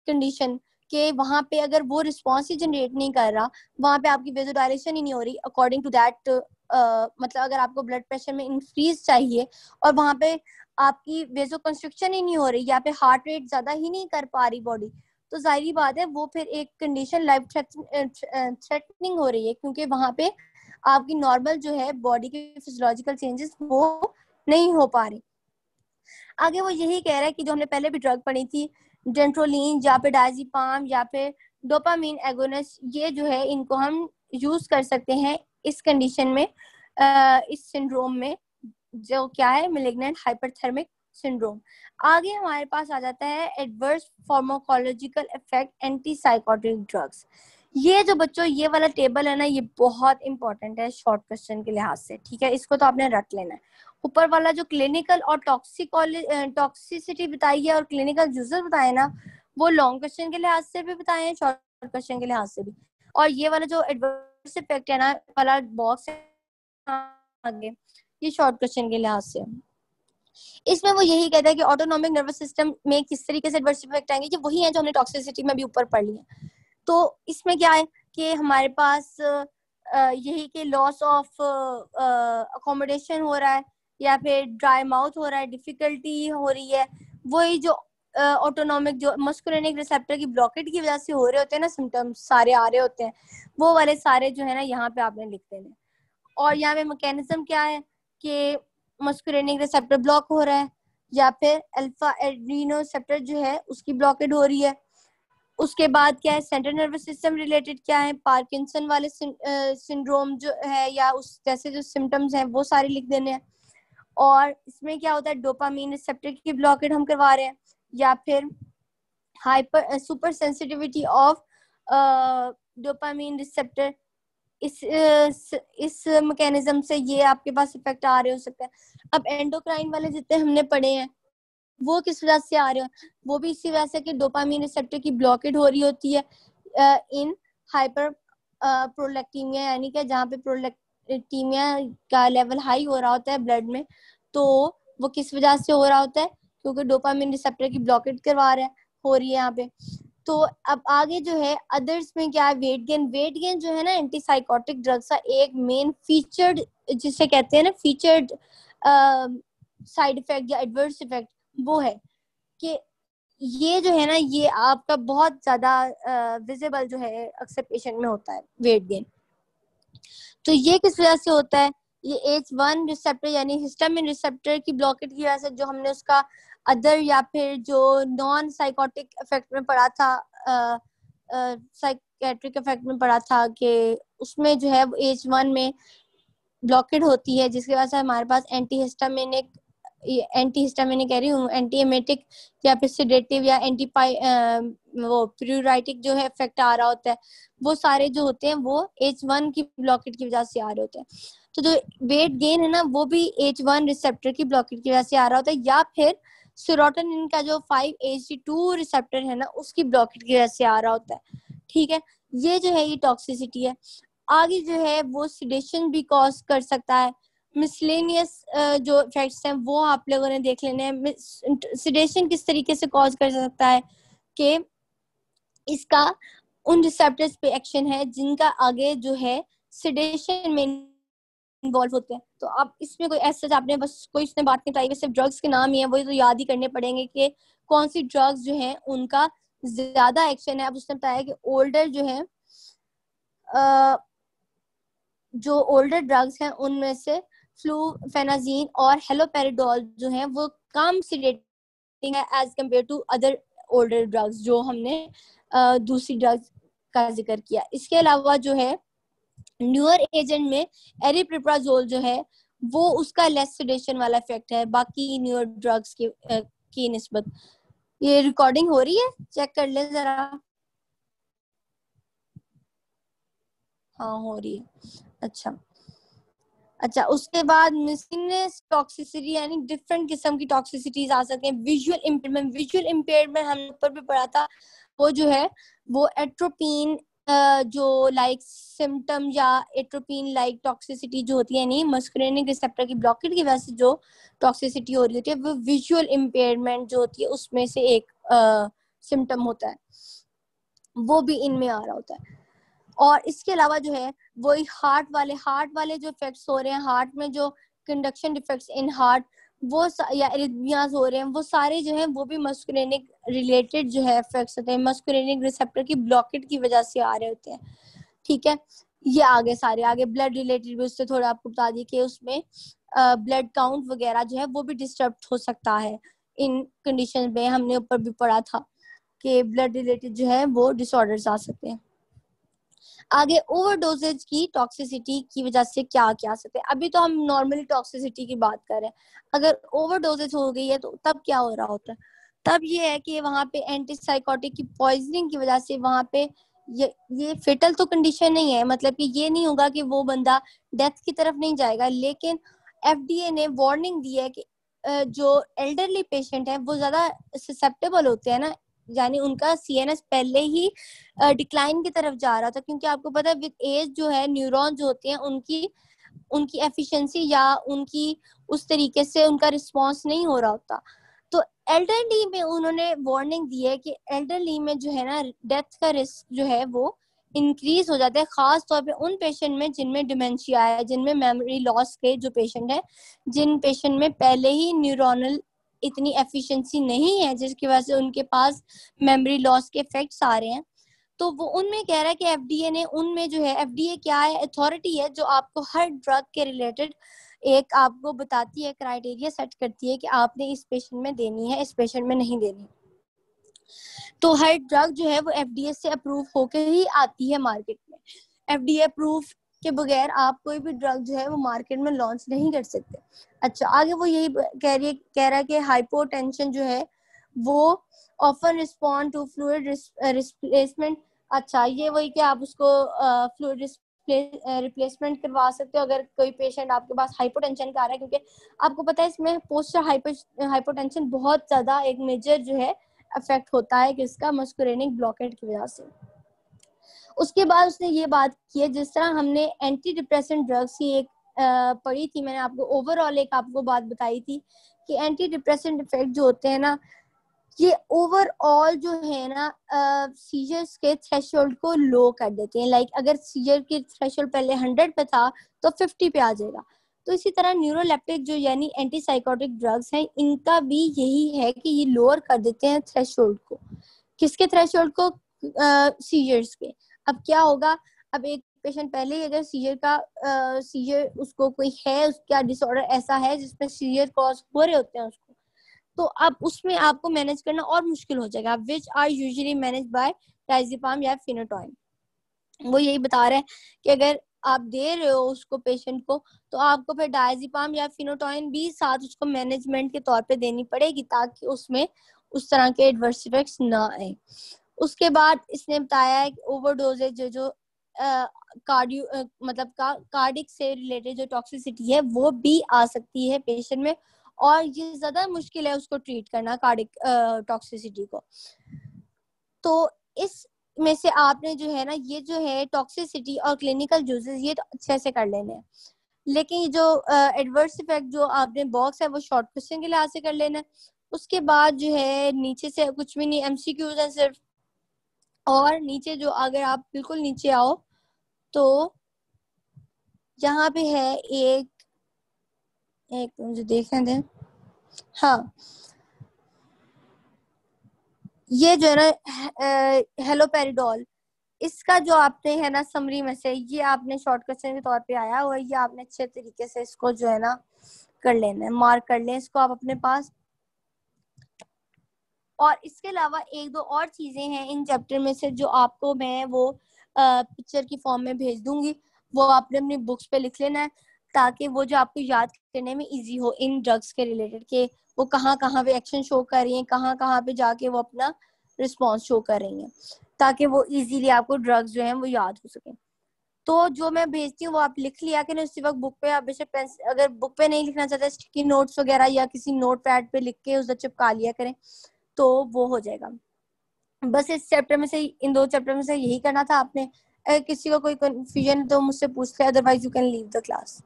कंडीशन, कि वहां पे अगर वो रिस्पॉन्स ही जनरेट नहीं कर रहा, वहां पे आपकी वेजोडाइलेशन ही नहीं हो रही अकॉर्डिंग टू दैट, मतलब अगर आपको ब्लड प्रेशर में इंक्रीज चाहिए और वहां पे आपकी वेजो कंस्ट्रिक्शन ही नहीं हो रही या पे हार्ट रेट ज्यादा ही नहीं कर पा रही बॉडी, तो जाहिर बात है वो फिर एक कंडीशन लाइफ थ्रेटनिंग हो रही है, क्योंकि वहां पे आपकी नॉर्मल जो है बॉडी के फिजियोलॉजिकल चेंजेस वो नहीं हो पा रही। आगे वो यही कह रहा है कि जो हमने पहले भी ड्रग पढ़ी थी डेंट्रोलिन या फिर डायजीपाम या फिर डोपामीन एगोनिस्ट, ये जो है इनको हम यूज कर सकते हैं इस कंडीशन में, इस सिंड्रोम में, जो क्या है मैलिग्नेंट हाइपरथर्मिक सिंड्रोम। आगे हमारे पास आ जाता है adverse pharmacological effect antipsychotic drugs. ये जो बच्चों ये वाला टेबल है ना, ये बहुत इंपॉर्टेंट है शॉर्ट क्वेश्चन के लिहाज से, ठीक है, इसको तो आपने रट लेना है। ऊपर वाला जो क्लिनिकल और टॉक्सिसिटी बताई है और क्लिनिकल यूजेस बताए ना, वो लॉन्ग क्वेश्चन के लिहाज से भी बताए हैं, शॉर्ट क्वेश्चन के लिहाज से भी। और ये वाला जो एडवर्स इफेक्ट है ना वाला बॉक्स है आगे, ये शॉर्ट क्वेश्चन के लिहाज से। इसमें वो यही कहता है कि ऑटोनॉमिक नर्वस सिस्टम में किस तरीके से एडवर्स इफेक्ट आएंगे, ये वही है जो हमने टॉक्सिसिटी में भी ऊपर पढ़ लिया। तो इसमें क्या है कि हमारे पास यही कि लॉस ऑफ अकोमोडेशन हो रहा है, या फिर ड्राई माउथ हो रहा है, डिफिकल्टी हो रही है, वही जो ऑटोनॉमिक जो मस्कुलिनिक रिसेप्टर की ब्लॉकेट की वजह से हो रहे होते हैं ना, सिम्टम्स सारे आ रहे होते हैं, वो वाले सारे जो है ना यहाँ पे आपने लिख देने। और यहाँ पे मैकेनिज्म क्या है कि मस्कुलिनिक रिसेप्टर ब्लॉक हो रहा है, या फिर अल्फा एड्रेनोसेप्टर जो है उसकी ब्लॉकेट हो रही है। उसके बाद क्या है, सेंट्रल नर्वस सिस्टम रिलेटेड क्या है, पार्किंसन वाले सिंड्रोम जो है या उस जैसे जो सिम्टम्स हैं वो सारे लिख देने हैं। और इसमें क्या होता है, डोपामीन रिसेप्टर की ब्लॉकेट हम करवा रहे हैं, या फिर hyper super sensitivity of dopamine receptor, इस मैकेनिज्म से ये आपके पास इफेक्ट आ रहे हो सकते हैं। अब एंडोक्राइन वाले जितने हमने पढ़े हैं वो किस वजह से आ रहे हो, वो भी इसी वजह से कि डोपामीन रिसेप्टर की ब्लॉकेट हो रही होती है इन हाइपर प्रोलैक्टीमिया, यानी कि जहाँ पे प्रोलैक्टीमिया का लेवल हाई हो रहा होता है ब्लड में, तो वो किस वजह से हो रहा होता है, क्योंकि डोपामीन रिसेप्टर की ब्लॉकेट करवा रहे हैं, हो रही है यहाँ पे। तो अब आगे जो है अदर्स में क्या है, वेट गेन। वेट गेन जो है ना एंटीसाइकोटिक ड्रग्स का एक मेन फीचर्ड, जिसे कहते हैं ना फीचर्ड साइड इफेक्ट या एडवर्स इफेक्ट, वो है कि ये जो है ना ये आपका बहुत ज्यादा विजिबल जो है अक्सर पेशेंट में होता है वेट गेन। तो ये किस वजह से होता है, ये H1 रिसेप्टर यानी हिस्टामिन रिसेप्टर की ब्लॉकेट की वजह से, जो हमने उसका अदर या फिर जो नॉन साइकोटिक इफेक्ट में पढ़ा था, साइकेट्रिक इफेक्ट में पढ़ा था कि उसमें जो है H1 में ब्लॉकेट होती है, जिसकी वजह से हमारे पास एंटी हिस्टामिनिक कह रही हूँ, एंटी एमेटिक या फिर सेडेटिव या एंटी वो प्यूराइटिक जो है इफेक्ट आ रहा होता है, वो सारे जो होते हैं वो H1 की ब्लॉकेट की वजह से आ रहे होते हैं। तो जो वेट गेन है ना वो भी H1 रिसेप्टर की ब्लॉकेट की वजह से आ रहा होता है, या फिर सेरोटोनिन का जो 5-HT2 रिसेप्टर है ना उसकी ब्लॉकेट की वजह से आ रहा होता है, ठीक है। ये जो है ये टॉक्सिसिटी है। आगे जो है वो सिडेशन भी कॉज कर सकता है। मिसलेनियस जो इफेक्ट्स हैं वो आप लोगों ने देख लेने हैं। सिडेशन किस तरीके से कॉज कर सकता है कि इसका उन रिसेप्टर्स पे एक्शन है जिनका आगे जो है सिडेशन में इन्वॉल्व होते हैं। तो आप इसमें कोई ऐसा आपने बस कोई इसने बात नहीं बताई, सिर्फ ड्रग्स के नाम ही है, वही तो याद ही करने पड़ेंगे कि कौन सी ड्रग्स जो है उनका ज्यादा एक्शन है। अब उसने बताया कि ओल्डर जो है जो ओल्डर ड्रग्स हैं उनमें से फ्लूफेनाजीन और हेलोपेरिडोल जो है वो कम सिडेटिंग है as compared to other older drugs जो हमने दूसरी ड्रग्स का जिक्र किया। इसके अलावा जो है न्यूअर एजेंट में एरिप्रिप्राजोल जो है वो उसका लेस सिडेशन वाला इफेक्ट है बाकी न्यूअर ड्रग्स की निस्बत। ये रिकॉर्डिंग हो रही है, चेक कर ले जरा। हाँ हो रही है, अच्छा। उसके बाद मिसलिनियस टॉक्सिसिटी यानी डिफरेंट किस्म की टॉक्सिसिटीज आ सकते हैं। विजुअल इम्पेयरमेंट हमने ऊपर भी पढ़ा था, वो जो है वो एट्रोपिन जो लाइक सिम्टम या एट्रोपिन लाइक टॉक्सिसिटी जो होती है नहीं मस्कुलिनिक रिसेप्टर की ब्लॉकेट की वजह से जो टॉक्सिसिटी हो रही होती है वो विजुअल इम्पेयरमेंट जो होती है उसमें से एक सिम्टम होता है, वो भी इनमें आ रहा होता है। और इसके अलावा जो है वही हार्ट वाले जो इफेक्ट्स हो रहे हैं, हार्ट में जो कंडक्शन डिफेक्ट्स इन हार्ट वो या एरिथमियाज हो रहे हैं, वो सारे जो है वो भी मस्कुलिनिक रिलेटेड जो है इफेक्ट्स होते हैं, मस्कुलिनिक रिसेप्टर की ब्लॉकेट की वजह से आ रहे होते हैं, ठीक है। ये आगे ब्लड रिलेटेड भी उससे थोड़ा आपको बता दी कि उसमें ब्लड काउंट वगैरह जो है वो भी डिस्टर्ब हो सकता है इन कंडीशन में, हमने ऊपर भी पढ़ा था के ब्लड रिलेटेड जो है वो डिसऑर्डर्स आ सकते हैं। आगे ओवरडोजेज की टॉक्सिसिटी की वजह से क्या क्या आ सकते हैं। अभी तो हम नॉर्मली टॉक्सिसिटी की बात कर रहे हैं, अगर ओवरडोजेज हो गई है तो तब क्या हो रहा होता है। तब ये है कि वहां पे एंटीसाइकोटिक की पॉइजनिंग की वजह से वहां पे ये फेटल तो कंडीशन नहीं है, मतलब कि ये नहीं होगा कि वो बंदा डेथ की तरफ नहीं जाएगा, लेकिन एफडीए ने वार्निंग दी है कि जो एल्डरली पेशेंट है वो ज्यादा ससेप्टेबल होते हैं ना, यानी उनका सीएनएस पहले ही डिक्लाइन की तरफ जा रहा था, क्योंकि आपको पता है विद एज जो है न्यूरॉन जो होते हैं उनकी उनकी एफिशिएंसी या उनकी उस तरीके से उनका रिस्पांस नहीं हो रहा होता। तो एल्डरली में उन्होंने वार्निंग दी है कि एल्डरली में जो है ना डेथ का रिस्क जो है वो इंक्रीज हो जाता है, खास तौर पे उन पेशेंट में जिनमें डिमेंशिया है, जिनमें मेमोरी लॉस के जो पेशेंट है, जिन पेशेंट में पहले ही न्यूरोनल इतनी एफिशिएंसी नहीं है जिसकी वजह से उनके पास मेमोरी लॉस के इफेक्ट्स आ रहे हैं। तो वो उनमें कह रहा है कि एफडीए ने उनमें जो है, एफडीए क्या है, अथॉरिटी है जो आपको हर ड्रग के रिलेटेड एक आपको बताती है, क्राइटेरिया सेट करती है कि आपने इस पेशेंट में देनी है, इस पेशेंट में नहीं देनी। तो हर ड्रग जो है वो एफडीए से अप्रूव होकर ही आती है मार्केट में। एफडीए अप्रूव के बगैर आप कोई भी ड्रग जो है वो मार्केट में लॉन्च नहीं कर सकते। अच्छा, आगे वो यही कह रहा है कि हाइपोटेंशन जो है वो often respond to fluid replacement. अच्छा, ये वही कि आप उसको फ्लूइड रिप्लेसमेंट करवा सकते हो अगर कोई पेशेंट आपके पास हाइपोटेंशन का आ रहा है, क्योंकि आपको पता है इसमें पोस्टर हाइपोटेंशन बहुत ज्यादा एक मेजर जो है अफेक्ट होता है किसका, मस्कुरेनिक ब्लॉकेट की वजह से। उसके बाद उसने ये बात की है, जिस तरह हमने एंटी डिप्रेसेंट ड्रग्स की एक पढ़ी थी, मैंने आपको ओवरऑल एक आपको बात बताई थी कि एंटी डिप्रेसेंट इफेक्ट जो होते हैं ना, ये ओवरऑल जो है ना सीजर्स के थ्रेशोल्ड को लो कर देते हैं। लाइक अगर सीजर की थ्रेशोल्ड पहले 100 पे था तो 50 पे आ जाएगा। तो इसी तरह न्यूरोलेप्टिक जो यानी एंटीसाइकोटिक ड्रग्स हैं, इनका भी यही है कि ये लोअर कर देते हैं थ्रेशोल्ड को। किसके थ्रेशोल्ड को? सीजर्स के। अब क्या होगा, अब एक पेशेंट पहले ही अगर सीजर उसको कोई है, उसका डिसऑर्डर ऐसा है जिसमें सीजर कॉज हो रहे होते हैं उसको, तो अब उसमें आपको मैनेज करना और मुश्किल हो जाएगा, which are usually manage by diazepam या फिनोटॉइन। वो यही बता रहे हैं कि अगर आप दे रहे हो उसको पेशेंट को, तो आपको फिर डायजेपाम या फिनोटॉइन भी साथ उसको मैनेजमेंट के तौर पे देनी पड़ेगी, ताकि उसमें उस तरह के एडवर्स इफेक्ट्स ना आए। उसके बाद इसने बताया है कि ओवरडोजेज जो कार्डियो मतलब कार्डिक से रिलेटेड जो टॉक्सिसिटी है वो भी आ सकती है पेशेंट में, और ये ज्यादा मुश्किल है उसको ट्रीट करना कार्डिक टॉक्सिसिटी को। तो इस में से आपने जो है ना, ये जो है टॉक्सिसिटी और क्लिनिकल यूजेस ये तो अच्छे से कर लेने हैं, लेकिन ये जो एडवर्स इफेक्ट जो आपने बॉक्स है वो शॉर्ट क्वेश्चन के लिहाज से कर लेना है। उसके बाद जो है नीचे से कुछ भी नहीं, एमसीक्यूज है सिर्फ। और नीचे जो अगर आप बिल्कुल नीचे आओ तो यहाँ पे है एक मुझे देखने दें। हाँ, ये जो है ना हेलोपेरिडोल, इसका जो आपने है ना समरी में से ये आपने शॉर्ट क्वेश्चन के तौर पे आया हुआ, ये आपने अच्छे तरीके से इसको जो है ना कर लेना है, मार्क कर लें इसको आप अपने पास। और इसके अलावा एक दो और चीजें हैं इन चैप्टर में से जो आपको मैं वो पिक्चर की फॉर्म में भेज दूंगी, वो आपने अपनी बुक्स पे लिख लेना है, ताकि वो जो आपको याद करने में इजी हो इन ड्रग्स के रिलेटेड के वो कहाँ कहाँ पे एक्शन शो कर रही हैं, कहाँ कहाँ पे जाके वो अपना रिस्पॉन्स शो कर रही हैं, ताकि वो इजीली आपको ड्रग्स जो हैं वो याद हो सके। तो जो मैं भेजती हूँ वो आप लिख लिया करें उसी वक्त बुक पे। आप बेशक पेन, अगर बुक पे नहीं लिखना चाहते स्टिकी नोट्स वगैरह या किसी नोट पैड पे लिख के उसे चिपका लिया करें, तो वो हो जाएगा। बस इस चैप्टर में से, इन दो चैप्टर में से यही करना था आपने। अगर किसी को कोई कंफ्यूजन तो मुझसे पूछ ले, otherwise you can leave the class.